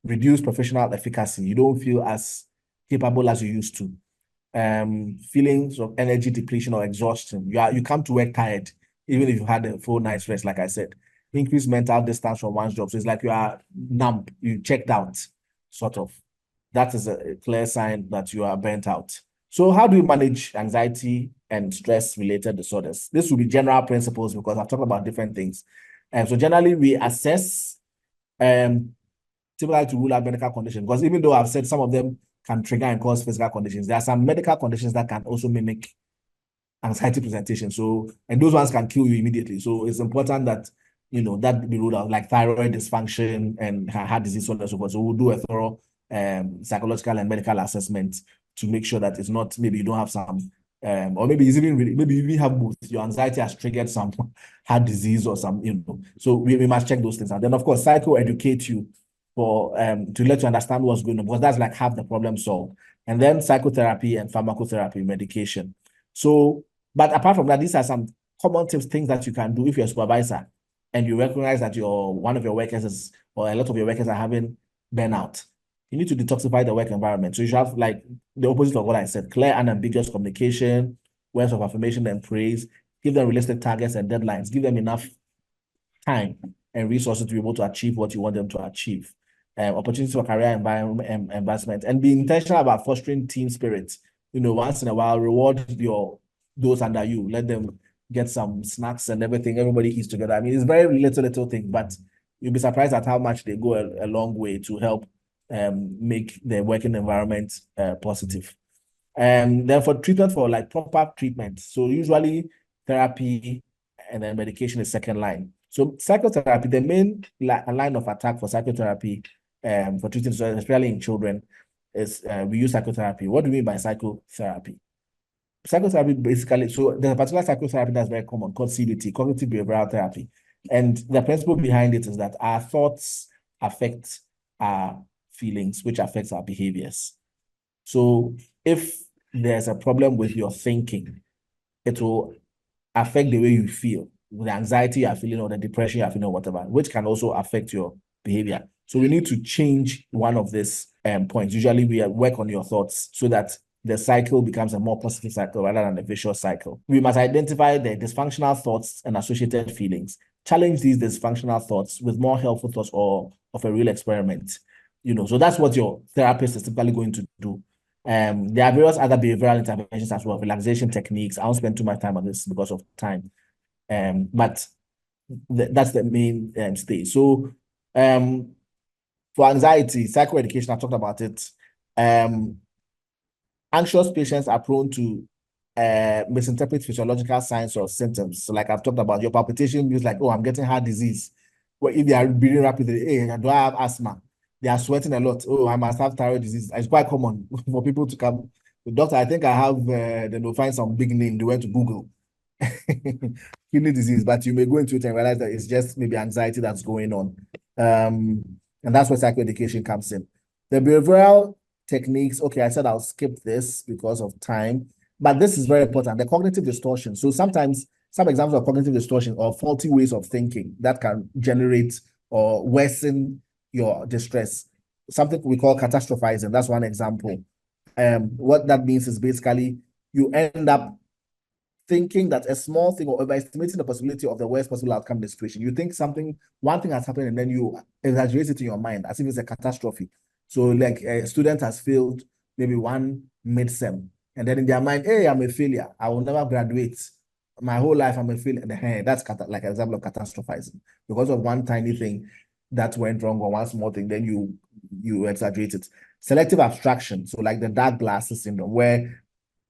Reduced professional efficacy. You don't feel as capable as you used to. Feelings of energy depletion or exhaustion. You come to work tired, even if you had a full night's rest, like I said. Increased mental distance from one's job. So it's like you are numb, you checked out, sort of. That is a clear sign that you are burnt out. So how do you manage anxiety and stress-related disorders? This will be general principles because I've talked about different things. So generally, we assess typically to rule out medical conditions, because even though I've said some of them can trigger and cause physical conditions, there are some medical conditions that can also mimic anxiety presentation. So, and those ones can kill you immediately. So it's important that that be ruled out, like thyroid dysfunction and heart disease, so on and so forth. So we'll do a thorough psychological and medical assessment to make sure that it's not, maybe you don't have some, or maybe it's even maybe you even have both. Your anxiety has triggered some heart disease or some, So we must check those things out. Then of course, psycho-educate you for to let you understand what's going on, because that's like half the problem solved. And then psychotherapy and pharmacotherapy, medication. So, but apart from that, these are some common tips, things that you can do if you're a supervisor and you recognize that one of your workers is, or a lot of your workers are having burnout. You need to detoxify the work environment. So you should have, like the opposite of what I said, clear and ambiguous communication, words of affirmation and praise, give them realistic targets and deadlines, give them enough time and resources to be able to achieve what you want them to achieve. Opportunities for career advancement, and be intentional about fostering team spirit. Once in a while, reward those under you. Let them get some snacks and everything. Everybody eats together. I mean, it's very little thing, but you'll be surprised at how much they go a long way to help make the working environment positive. And then for treatment, for like proper treatment, so usually therapy and then medication is second line. So psychotherapy, the main line of attack for psychotherapy for treating, especially in children, is we use psychotherapy. What do we mean by psychotherapy? Psychotherapy basically, so there's a particular psychotherapy that's very common called CBT, cognitive behavioral therapy. And the principle behind it is that our thoughts affect our feelings, which affects our behaviors. So if there's a problem with your thinking, it will affect the way you feel, the anxiety you're feeling or the depression you're feeling or whatever, which can also affect your behavior. So we need to change one of these points. Usually we work on your thoughts so that the cycle becomes a more positive cycle rather than a vicious cycle. We must identify the dysfunctional thoughts and associated feelings, challenge these dysfunctional thoughts with more helpful thoughts or of a real experiment. So that's what your therapist is typically going to do. There are various other behavioral interventions as well, relaxation techniques. I won't spend too much time on this because of time. But that's the main stage. So for anxiety, psychoeducation, I talked about it. Anxious patients are prone to misinterpret physiological signs or symptoms. So like I've talked about, your palpitation means like, oh, I'm getting heart disease. Well, if they are breathing rapidly, hey, do I have asthma? They are sweating a lot. Oh, I must have thyroid disease. It's quite common for people to come. The doctor, I think I have, then they'll find some big name. They went to Google. Kidney disease, but you may go into it and realize that it's just maybe anxiety that's going on. And that's where psychoeducation comes in. The behavioral techniques, okay, I said I'll skip this because of time, but this is very important. The cognitive distortion. So sometimes some examples of cognitive distortion or faulty ways of thinking that can generate or worsen your distress. Something we call catastrophizing. That's one example. What that means is basically you end up thinking that a small thing or overestimating the possibility of the worst possible outcome in the situation. You think one thing has happened, and then you exaggerate it in your mind as if it's a catastrophe. So like a student has failed maybe one mid-sem, and then in their mind, hey, I'm a failure. I will never graduate. My whole life, I'm a failure. And that's like an example of catastrophizing. Because of one tiny thing that went wrong or one small thing, then you exaggerate it. Selective abstraction. So like the dark glasses syndrome, where,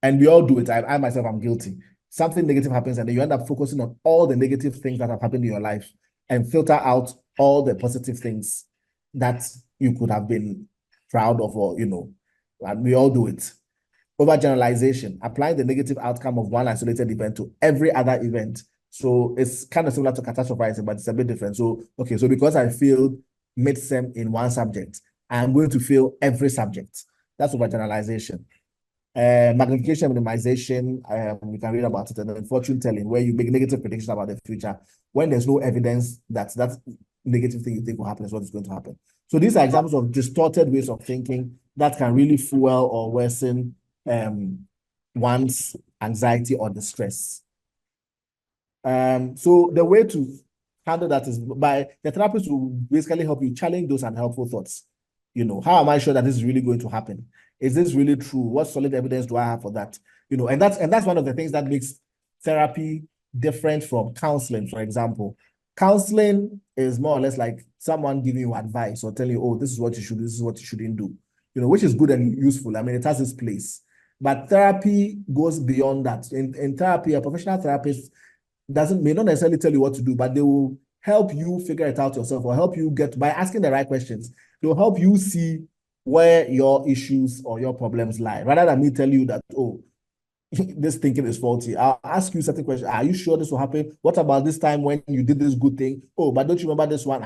and we all do it. I myself, I'm guilty. Something negative happens, and then you end up focusing on all the negative things that have happened in your life and filter out all the positive things that you could have been proud of, or, and we all do it. Overgeneralization, applying the negative outcome of one isolated event to every other event. So it's kind of similar to catastrophizing, but it's a bit different. So, okay, so because I failed mid-sem in one subject, I'm going to fail every subject. That's overgeneralization. Magnification, minimization, we can read about it, and then fortune telling, where you make negative predictions about the future when there's no evidence that that negative thing you think will happen is what is going to happen. So these are examples of distorted ways of thinking that can really fuel or worsen one's anxiety or distress. So the way to handle that is by the therapist will basically help you challenge those unhelpful thoughts. How am I sure that this is really going to happen? Is this really true? What solid evidence do I have for that? And that's one of the things that makes therapy different from counseling, for example. Counseling is more or less like someone giving you advice or telling you, oh, this is what you should do, this is what you shouldn't do, which is good and useful. I mean, it has its place. But therapy goes beyond that. In therapy, a professional therapist may not necessarily tell you what to do, but they will help you figure it out yourself, or help you by asking the right questions. They'll help you see where your issues or your problems lie, rather than me tell you that, oh, this thinking is faulty. I'll ask you certain questions. Are you sure this will happen? What about this time when you did this good thing? Oh, but don't you remember this one?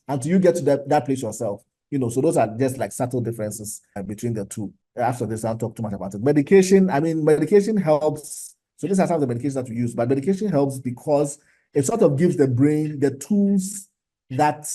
Until you get to that place yourself. So those are just like subtle differences between the two. After this, I'll talk too much about it. Medication helps. So these are some of the medications that we use, but medication helps because it sort of gives the brain the tools that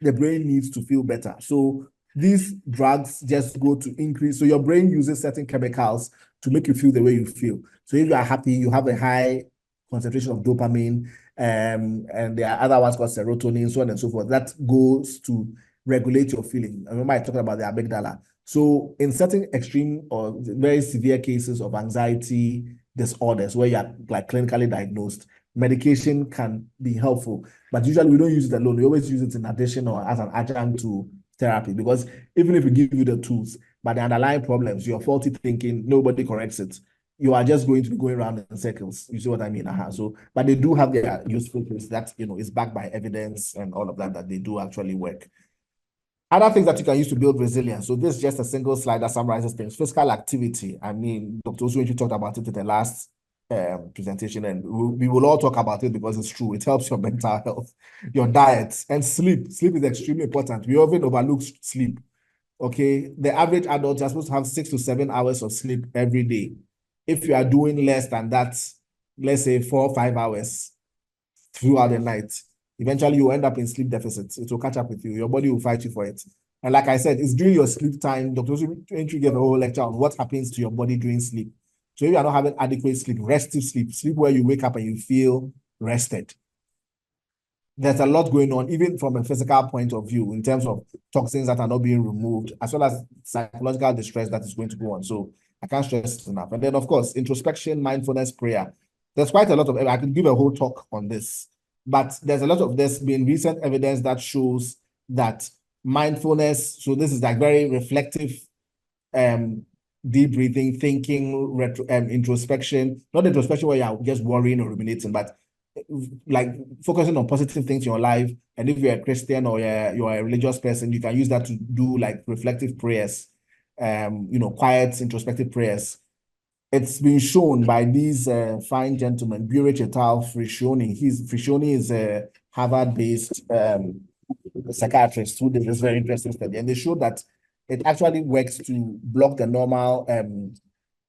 the brain needs to feel better. So these drugs just go to increase. So your brain uses certain chemicals to make you feel the way you feel. So if you are happy, you have a high concentration of dopamine, and there are other ones called serotonin, so on and so forth. That goes to regulate your feeling. I remember I talked about the amygdala. So in certain extreme or very severe cases of anxiety disorders where you are like clinically diagnosed, medication can be helpful, but usually we don't use it alone. We always use it in addition or as an adjunct to therapy, because even if we give you the tools, but the underlying problems, your faulty thinking, nobody corrects it. You are just going to be going around in circles. You see what I mean? So, but they do have their useful things that, is backed by evidence and all of that they do actually work. Other things that you can use to build resilience. So this is just a single slide that summarizes things. Physical activity. I mean, Dr. Osei-Newman talked about it in the last presentation, and we will all talk about it because it's true. It helps your mental health, your diet, and sleep. Sleep is extremely important. We often overlook sleep. Okay, the average adult is supposed to have 6 to 7 hours of sleep every day. If you are doing less than that, let's say 4 or 5 hours throughout the night, eventually you end up in sleep deficits. It will catch up with you. Your body will fight you for it. And like I said, it's during your sleep time. Dr. Osei-Newman gave a whole lecture on what happens to your body during sleep. So if you are not having adequate sleep, restive sleep, sleep where you wake up and you feel rested, there's a lot going on, even from a physical point of view, in terms of toxins that are not being removed, as well as psychological distress that is going to go on. So I can't stress it enough. And then, of course, introspection, mindfulness, prayer. There's quite a lot of, I could give a whole talk on this, but there's been recent evidence that shows that mindfulness, so this is like very reflective, deep breathing, thinking, introspection, not introspection where you're just worrying or ruminating, but like focusing on positive things in your life. And if you're a Christian or you're a religious person, you can use that to do like reflective prayers, quiet, introspective prayers. It's been shown by these fine gentlemen, Burich et al., Friccioni. Friccioni is a Harvard-based psychiatrist who did this very interesting study, and they showed that it actually works to block the normal.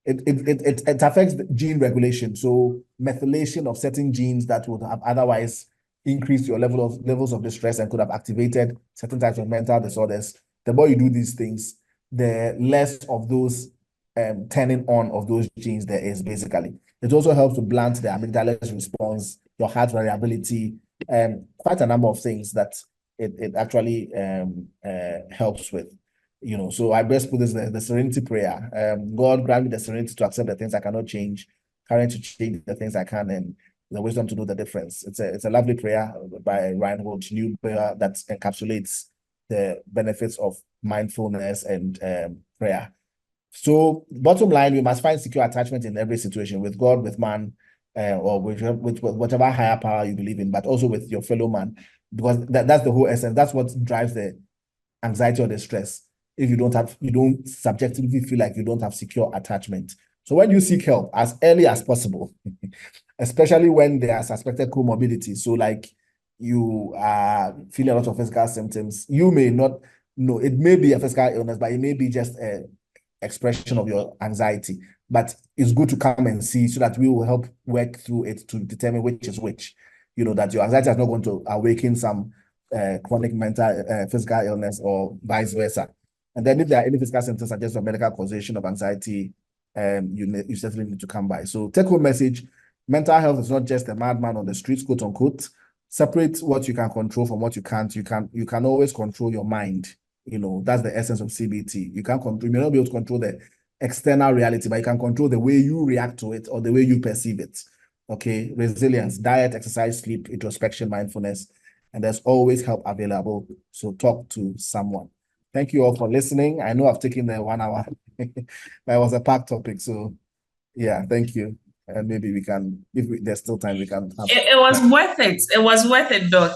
It affects gene regulation, so methylation of certain genes that would have otherwise increased your levels of distress and could have activated certain types of mental disorders. The more you do these things, the less of those turning on of those genes there is, basically. It also helps to blunt the amygdala's response, your heart variability, quite a number of things that it actually helps with. So I best put this the serenity prayer. God grant me the serenity to accept the things I cannot change, courage to change the things I can, and the wisdom to know the difference. It's a lovely prayer by Reinhold Niebuhr that encapsulates the benefits of mindfulness and prayer. So bottom line, we must find secure attachment in every situation, with God, with man, or with whatever higher power you believe in, but also with your fellow man, because that's the whole essence. That's what drives the anxiety or the stress. If you don't subjectively feel like you don't have secure attachment. So when you seek help as early as possible, especially when there are suspected comorbidity, so like you are feeling a lot of physical symptoms, you may not know, it may be a physical illness, but it may be just a expression of your anxiety. But it's good to come and see so that we will help work through it to determine which is which. That your anxiety is not going to awaken some chronic mental physical illness or vice versa. And then if there are any physical symptoms suggest a medical causation of anxiety, you certainly need to come by. So take home message: mental health is not just a madman on the streets, quote unquote. Separate what you can control from what you can't. You can always control your mind. That's the essence of CBT. You may not be able to control the external reality, but you can control the way you react to it or the way you perceive it. Okay, resilience, diet, exercise, sleep, introspection, mindfulness, and there's always help available. So talk to someone. Thank you all for listening. I know I've taken the 1 hour, but it was a packed topic. So yeah, thank you. And maybe we can, if there's still time, we can have. It was worth it. It was worth it, Doc.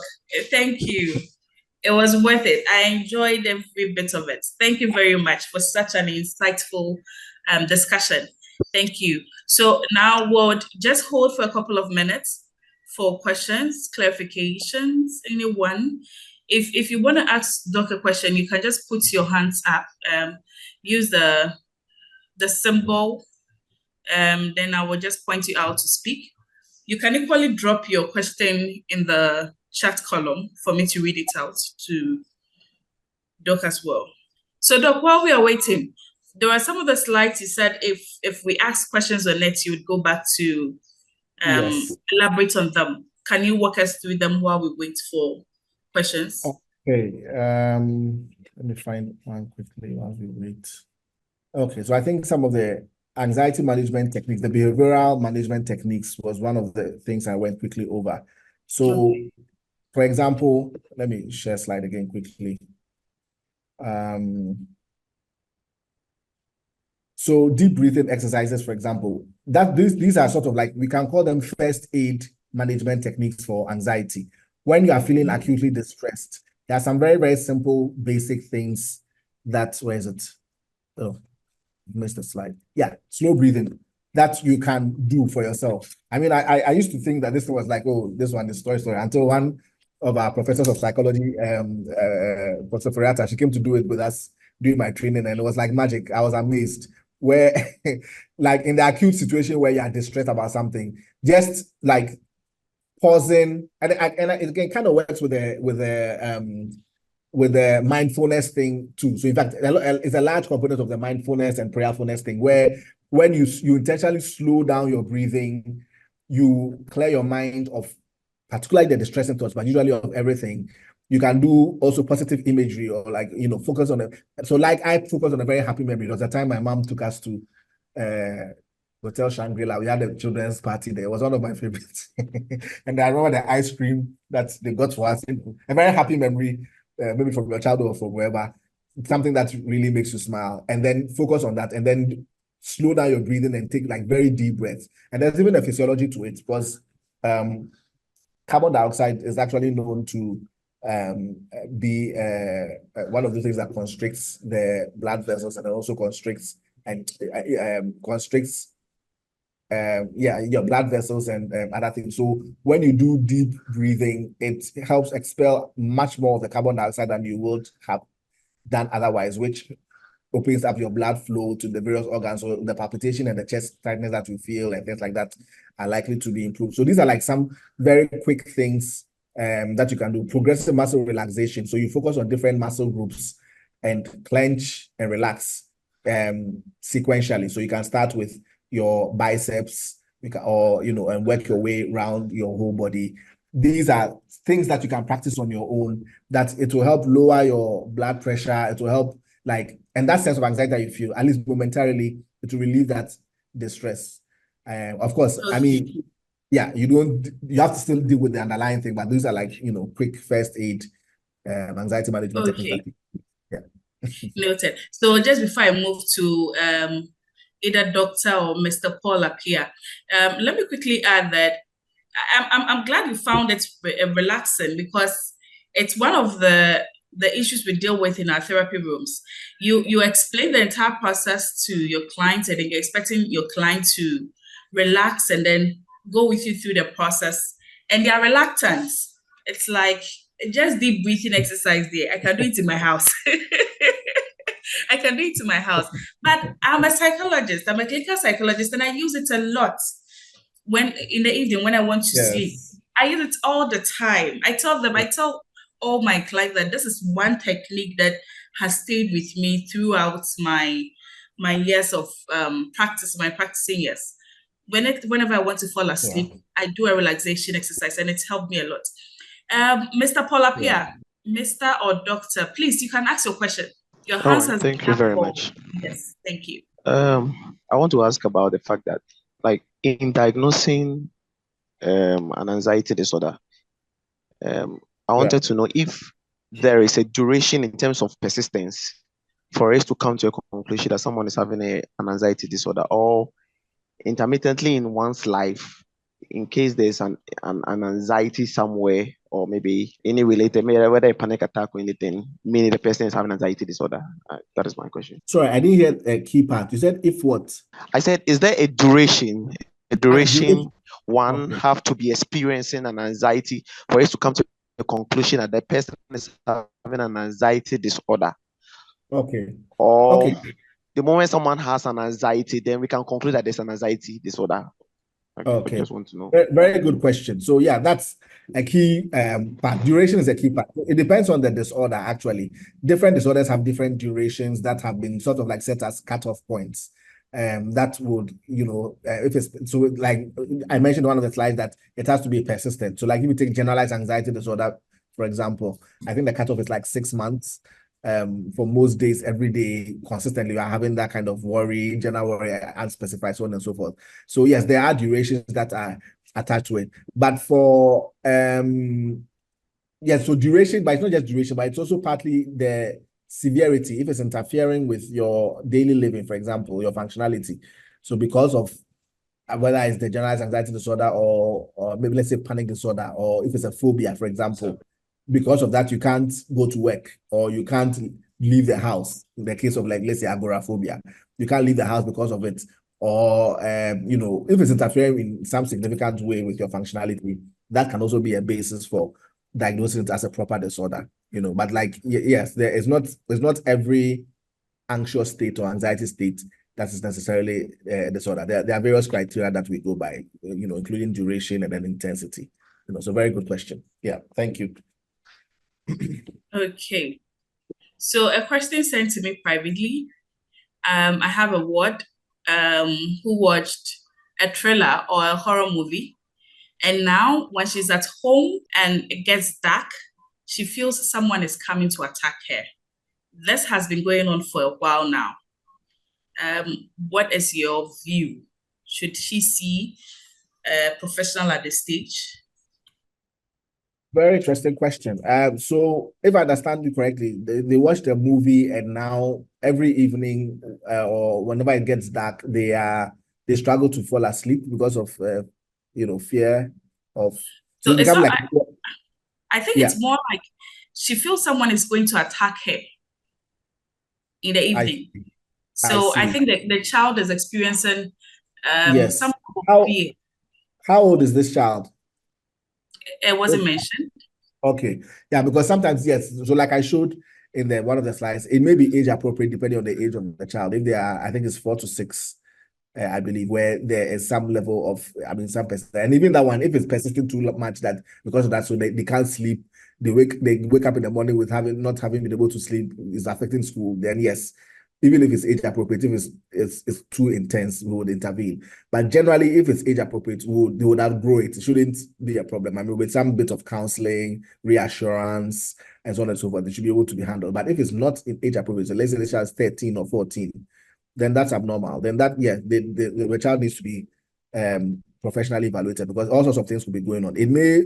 Thank you. It was worth it. I enjoyed every bit of it. Thank you very much for such an insightful discussion. Thank you. So now we'll just hold for a couple of minutes for questions, clarifications, anyone. If you want to ask Doc a question, you can just put your hands up, use the symbol, then I will just point you out to speak. You can equally drop your question in the chat column for me to read it out to Doc as well. So Doc, while we are waiting, there are some of the slides you said if we ask questions on it, you would go back to Yes. elaborate on them. Can you walk us through them while we wait for questions? Okay. Let me find one quickly while we wait. Okay, so I think some of the anxiety management techniques, the behavioral management techniques was one of the things I went quickly over. So, okay. For example, let me share slide again quickly. So deep breathing exercises, for example, these are sort of like, we can call them first aid management techniques for anxiety. When you are feeling acutely distressed, there are some very, very simple, basic things that, where is it? Oh, missed the slide. Yeah, slow breathing that you can do for yourself. I mean, I used to think that this was like, oh, this one is story, until one of our professors of psychology, Professor Ferrata, she came to do it with us during my training, and it was like magic. I was amazed. Where, like in the acute situation where you are distressed about something, just like pausing, and it kind of works with the mindfulness thing too. So in fact, it's a large component of the mindfulness and prayerfulness thing, where when you intentionally slow down your breathing, you clear your mind of particularly the distressing thoughts, but usually of everything. You can do also positive imagery, or like, focus on it. So like I focus on a very happy memory. There was a time my mom took us to Hotel Shangri-La. We had a children's party there. It was one of my favorites. And I remember the ice cream that they got for us. A very happy memory, maybe from your childhood or from wherever. Something that really makes you smile. And then focus on that. And then slow down your breathing and take like very deep breaths. And there's even a physiology to it, because carbon dioxide is actually known to be one of the things that constricts the blood vessels, and it also constricts your blood vessels and other things. So when you do deep breathing, it helps expel much more of the carbon dioxide than you would have done otherwise, which opens up your blood flow to the various organs. So the palpitation and the chest tightness that you feel and things like that are likely to be improved. So these are like some very quick things that you can do. Progressive muscle relaxation. So you focus on different muscle groups and clench and relax sequentially. So you can start with your biceps, and work your way around your whole body. These are things that you can practice on your own, that it will help lower your blood pressure. It will help, and that sense of anxiety that you feel, at least momentarily, it will relieve that distress. Of course, I mean, yeah, you have to still deal with the underlying thing, but these are quick first aid anxiety management techniques. Yeah. Noted. So just before I move to either Dr. or Mr. Paul Appiah, let me quickly add that I'm glad you found it relaxing, because it's one of the issues we deal with in our therapy rooms. You explain the entire process to your client, and then you're expecting your client to relax and then go with you through the process, and they are reluctant. It's like, just deep breathing exercise there. I can do it in my house. I can do it in my house. But I'm a psychologist. I'm a clinical psychologist, and I use it a lot when in the evening when I want to sleep. I use it all the time. I tell all my clients that this is one technique that has stayed with me throughout my years of practice, my practicing years. Whenever I want to fall asleep, I do a relaxation exercise, and it's helped me a lot. Mr. Paul Appiah, Mr. or Doctor, please, you can ask your question. Your hands has thank you very much. Yes, thank you. I want to ask about the fact that, in diagnosing an anxiety disorder, I wanted to know if there is a duration in terms of persistence for us to come to a conclusion that someone is having an anxiety disorder, or intermittently in one's life, in case there's an anxiety somewhere, or maybe any related, whether a panic attack or anything, meaning the person is having anxiety disorder. That is my question. Sorry, I didn't hear a key part. You said if what? I said, is there a duration? One have to be experiencing an anxiety for us to come to the conclusion that the person is having an anxiety disorder. Okay. Or the moment someone has an anxiety, then we can conclude that there's an anxiety disorder. Okay. I just want to know. Very good question. So yeah, that's a key part. Duration is a key part. It depends on the disorder, actually. Different disorders have different durations that have been sort of set as cutoff points. That would, if it's, so like I mentioned one of the slides, that it has to be persistent. So if you take generalized anxiety disorder, for example, I think the cutoff is 6 months. For most days, every day, consistently, you are having that kind of worry, general worry, unspecified, so on and so forth. So yes, there are durations that are attached to it. But for so duration, but it's not just duration, but it's also partly the severity, if it's interfering with your daily living, for example, your functionality. So because of whether it's the generalized anxiety disorder or maybe let's say panic disorder, or if it's a phobia, for example, because of that, you can't go to work, or you can't leave the house. In the case of let's say agoraphobia, you can't leave the house because of it. Or, if it's interfering in some significant way with your functionality, that can also be a basis for diagnosing it as a proper disorder, but yes, there's not every anxious state or anxiety state that is necessarily a disorder. There are various criteria that we go by, including duration and then intensity. So very good question. Yeah, thank you. Okay. So a question sent to me privately. I have a ward who watched a thriller or a horror movie. And now when she's at home and it gets dark, she feels someone is coming to attack her. This has been going on for a while now. What is your view? Should she see a professional at this stage? Very interesting question. So if I understand you correctly, they watch the movie, and now every evening or whenever it gets dark, they struggle to fall asleep because of fear of. So it's not I think it's more like she feels someone is going to attack her in the evening. I think that the child is experiencing some fear. How old is this child? It wasn't mentioned. Okay. Yeah, because sometimes, yes. So like I showed in one of the slides, it may be age appropriate depending on the age of the child. If they are, I think it's 4 to 6. I believe, where there is some level of, some person, and even that one, if it's persisting too much, that because of that, so they can't sleep, they wake up in the morning with not having been able to sleep, is affecting school, then yes, even if it's age appropriate, if it's too intense, we would intervene. But generally, if it's age appropriate, they would outgrow it. It shouldn't be a problem. With some bit of counseling, reassurance, and so on and so forth, it should be able to be handled. But if it's not in age appropriate, so let's say the child is 13 or 14, then that's abnormal. Then the child needs to be professionally evaluated, because all sorts of things could be going on. It may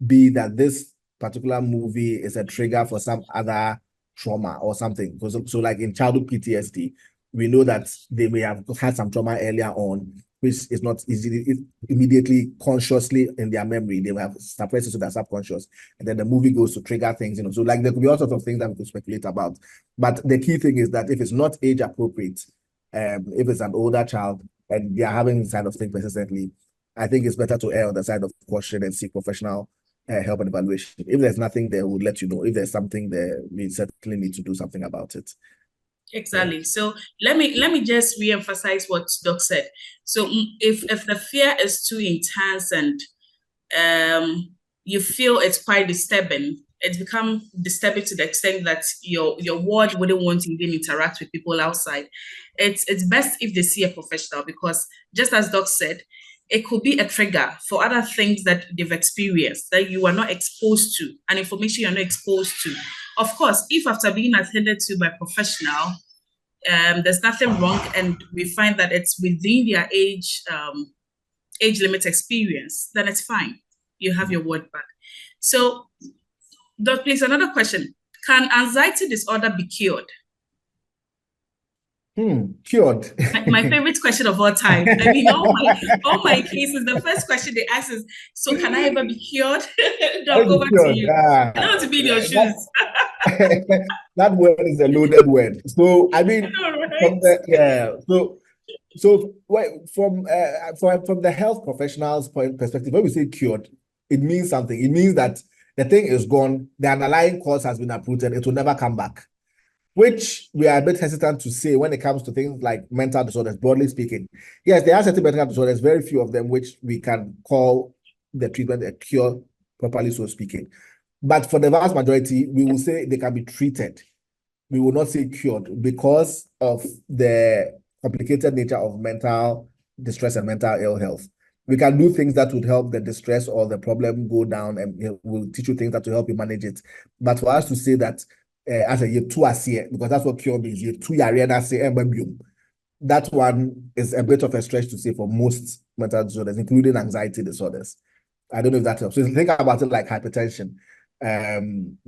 be that this particular movie is a trigger for some other trauma or something. So like in childhood PTSD, we know that they may have had some trauma earlier on, which is not immediately consciously in their memory. They will have suppressed it to their subconscious, and then the movie goes to trigger things. So like there could be all sorts of things that we could speculate about. But the key thing is that if it's not age appropriate, if it's an older child and they are having this kind of thing persistently, I think it's better to err on the side of caution and seek professional help and evaluation. If there's nothing there, we'll let you know. If there's something there, we certainly need to do something about it. Exactly. Yeah. So let me just re-emphasize what Doc said. So if the fear is too intense and you feel it's quite disturbing, it's become disturbing to the extent that your ward wouldn't want to even interact with people outside, it's best if they see a professional, because just as Doc said, it could be a trigger for other things that they've experienced that you are not exposed to, and information you're not exposed to. Of course, if after being attended to by a professional, there's nothing wrong, and we find that it's within their age limit experience, then it's fine. You have your word back. So, Doc, please, another question. Can anxiety disorder be cured? Cured. My favorite question of all time. I mean, all my cases, the first question they ask is, so can I ever be cured? Doc, over to you. I don't want to be in your shoes. That word is a loaded word. So, I mean, from the health professional's perspective, when we say cured, it means something. It means that the thing is gone, the underlying cause has been uprooted, it will never come back, which we are a bit hesitant to say when it comes to things like mental disorders, broadly speaking. Yes, there are certain mental disorders, very few of them, which we can call the treatment a cure, properly so speaking. But for the vast majority, we will say they can be treated. We will not say cured, because of the complicated nature of mental distress and mental ill health. We can do things that would help the distress or the problem go down, and we'll teach you things that will help you manage it. But for us to say that as a year two year, because that's what cure means, year 2 year, that one is a bit of a stretch to say for most mental disorders, including anxiety disorders. I don't know if that helps. So think about it like hypertension.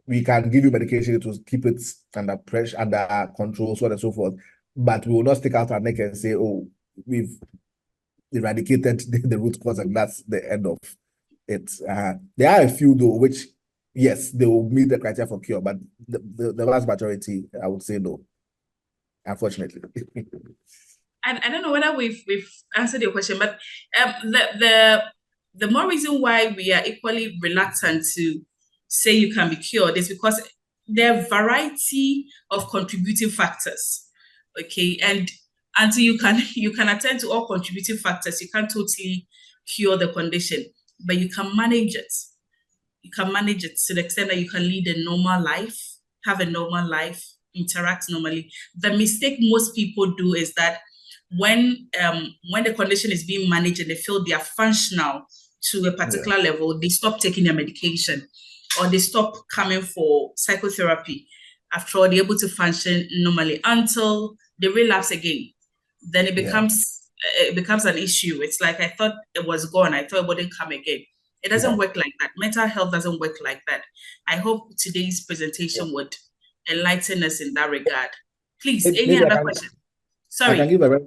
We can give you medication to keep it under pressure, under control, so on and so forth. But we will not stick out our neck and say, oh, we've eradicated the root cause and that's the end of it. There are a few though, which, yes, they will meet the criteria for cure, but the vast majority, I would say no, unfortunately. I don't know whether we've answered your question, but the more reason why we are equally reluctant to say you can be cured is because there are a variety of contributing factors. Okay, and until you can attend to all contributing factors, you can't totally cure the condition, but you can manage it. You can manage it to the extent that you can lead a normal life, have a normal life, interact normally. The mistake most people do is that when the condition is being managed and they feel they are functional to a particular level, they stop taking their medication or they stop coming for psychotherapy. After all, they're able to function normally until they relapse again. Then it becomes an issue. It's like, I thought it was gone. I thought it wouldn't come again. It doesn't work like that. Mental health doesn't work like that. I hope today's presentation would enlighten us in that regard. Please, any other question? Sorry. I can give a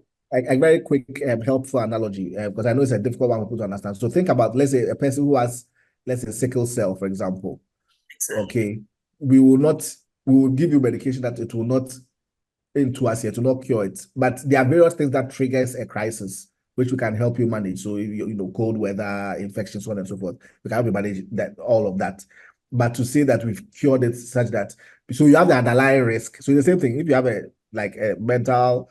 very quick, helpful analogy, because I know it's a difficult one for people to understand. So think about, let's say, a person who has, let's say, sickle cell, for example. Exactly. Okay. We will give you medication that it will not to not cure it. But there are various things that triggers a crisis, which we can help you manage. So, cold weather, infections, so on and so forth. We can help you manage that, all of that. But to say that we've cured it such that, so you have the underlying risk. So the same thing, if you have a mental,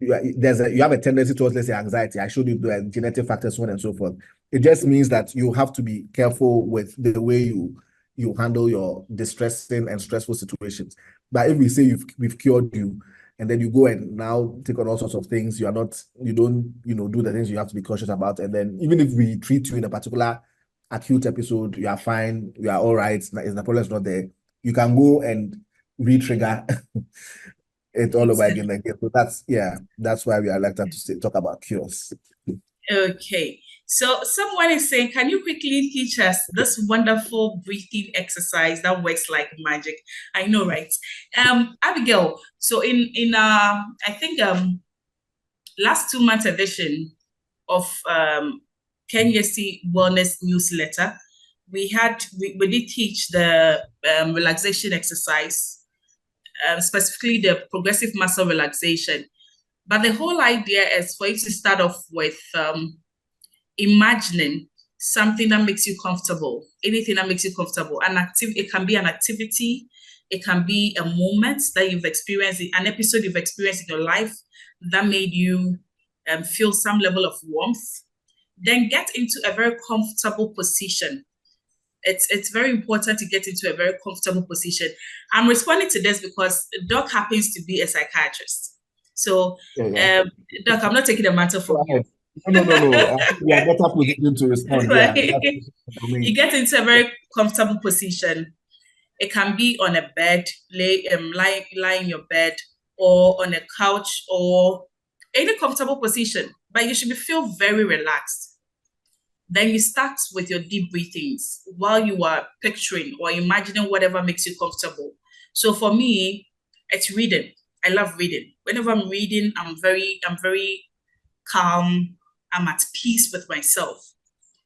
you have a tendency towards, let's say, anxiety. I showed you the genetic factors, so on and so forth. It just means that you have to be careful with the way you handle your distressing and stressful situations. But if we say we've cured you, and then you go and now take on all sorts of things, you don't, do the things you have to be cautious about. And then even if we treat you in a particular acute episode, you are fine, you are all right, the problem is not there, you can go and re-trigger it all over again. So that's why we are elected to talk about cures. Okay. So someone is saying, can you quickly teach us this wonderful breathing exercise that works like magic? I know, right? Abigail, so in I think last 2 months edition of KNUST Wellness newsletter, we did teach the relaxation exercise, specifically the progressive muscle relaxation. But the whole idea is for you to start off with imagining something that makes you comfortable, anything that makes you comfortable. It can be an activity, it can be a moment that you've experienced, an episode you've experienced in your life that made you feel some level of warmth. Then get into a very comfortable position. It's very important to get into a very comfortable position. I'm responding to this because Doc happens to be a psychiatrist. So, Doc, I'm not taking the matter from you. No. You are better positioned to respond. You get into a very comfortable position. It can be on a bed, lie in your bed, or on a couch, or any comfortable position. But you should feel very relaxed. Then you start with your deep breathings while you are picturing or imagining whatever makes you comfortable. So for me, it's reading. I love reading. Whenever I'm reading, I'm very calm. I'm at peace with myself.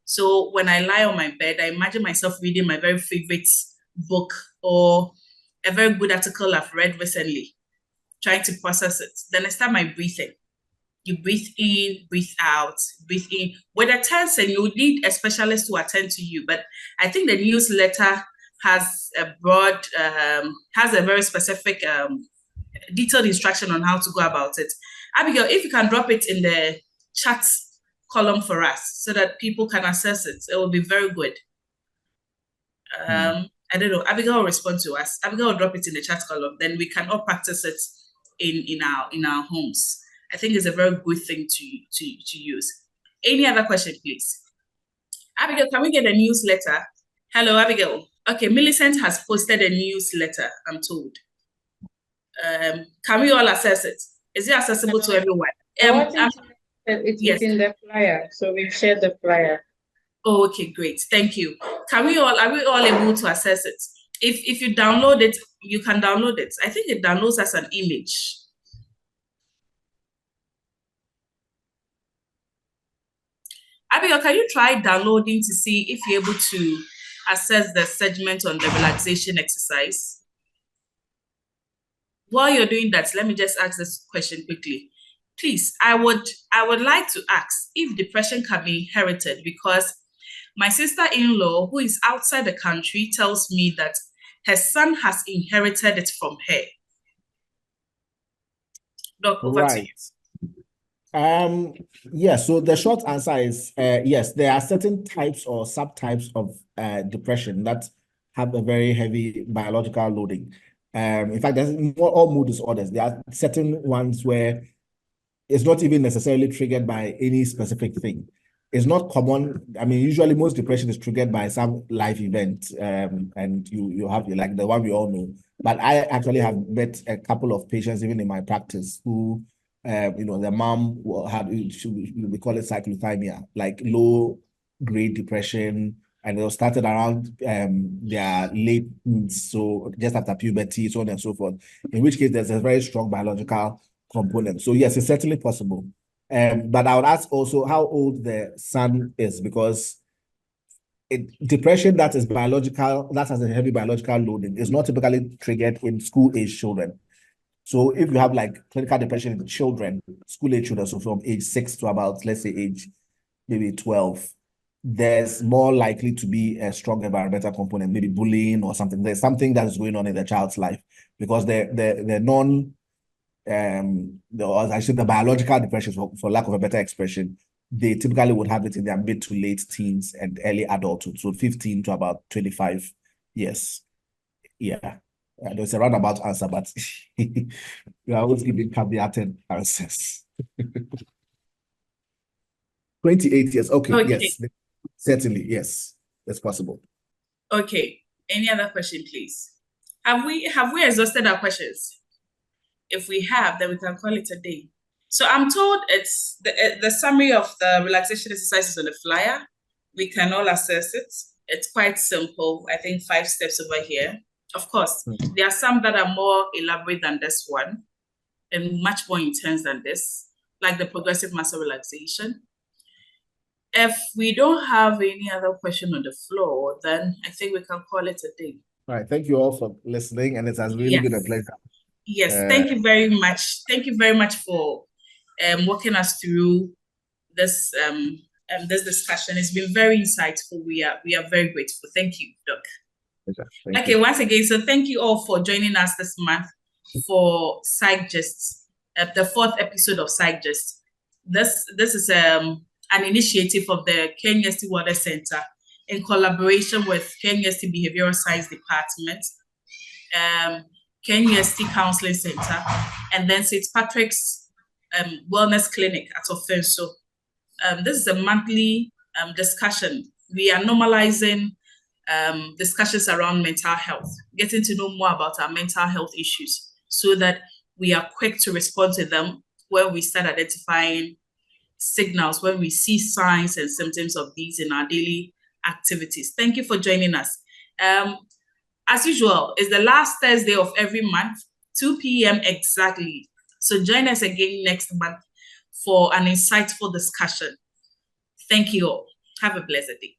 So when I lie on my bed, I imagine myself reading my very favorite book or a very good article I've read recently, trying to process it. Then I start my breathing. You breathe in, breathe out, breathe in. With a tension, you need a specialist to attend to you. But I think the newsletter has a very specific, detailed instruction on how to go about it. Abigail, if you can drop it in the chat column for us so that people can access it, it will be very good. I don't know. Abigail will respond to us. Abigail will drop it in the chat column. Then we can all practice it in our homes. I think it's a very good thing to use. Any other question, please? Abigail, can we get a newsletter? Hello, Abigail. Okay, Millicent has posted a newsletter, I'm told. Can we all access it? Is it accessible to everyone? It's in the flyer, so we've shared the flyer. Oh, okay, great. Thank you. Are we all able to access it? If you download it, you can download it. I think it downloads as an image. Abigail, can you try downloading to see if you're able to access the segment on the relaxation exercise? While you're doing that, let me just ask this question quickly. Please, I would like to ask if depression can be inherited, because my sister-in-law, who is outside the country, tells me that her son has inherited it from her. Doc, over to you. So the short answer is yes, there are certain types or subtypes of depression that have a very heavy biological loading. In fact, there's all mood disorders. There are certain ones where it's not even necessarily triggered by any specific thing. It's not common. I mean, usually most depression is triggered by some life event, and you have like the one we all know. But I actually have met a couple of patients, even in my practice, who the mom had, we call it cyclothymia, like low grade depression, and it started around their late teens, so just after puberty, so on and so forth, in which case there's a very strong biological component. So yes, it's certainly possible. But I would ask also how old the son is, because depression that is biological, that has a heavy biological loading, is not typically triggered in school-age children. So if you have like clinical depression in children, school-age children, so from age 6 to about, let's say, age maybe 12, there's more likely to be a strong environmental component, maybe bullying or something. There's something that is going on in the child's life, because the the biological depressions, for lack of a better expression, they typically would have it in their mid to late teens and early adulthood, so 15 to about 25 years. Yeah. There's a roundabout answer, but you are always giving caveated answers. 28 years. Okay, yes. Certainly, yes. That's possible. Okay. Any other question, please? Have we exhausted our questions? If we have, then we can call it a day. So I'm told it's the summary of the relaxation exercises on the flyer. We can all access it. It's quite simple. I think 5 steps over here. Of course, there are some that are more elaborate than this one and much more intense than this, like the progressive muscle relaxation. If we don't have any other question on the floor, then I think we can call it a day. All right. Thank you all for listening, and it has really been a pleasure. Yes, thank you very much. Thank you very much for walking us through this this discussion. It's been very insightful. We are very grateful. Thank you, Doc. Thank you. Once again, so thank you all for joining us this month for Psyche Gist, the 4th episode of Psyche Gist. This is an initiative of the KNUST Water Center in collaboration with KNUST Behavioral Science Department, KNUST Counseling Center, and then St. Patrick's Wellness Clinic at Offenso. This is a monthly discussion. We are normalizing discussions around mental health, getting to know more about our mental health issues so that we are quick to respond to them when we start identifying signals, when we see signs and symptoms of these in our daily activities. Thank you for joining us. As usual, it's the last Thursday of every month, 2 p.m. exactly. So join us again next month for an insightful discussion. Thank you all. Have a blessed day.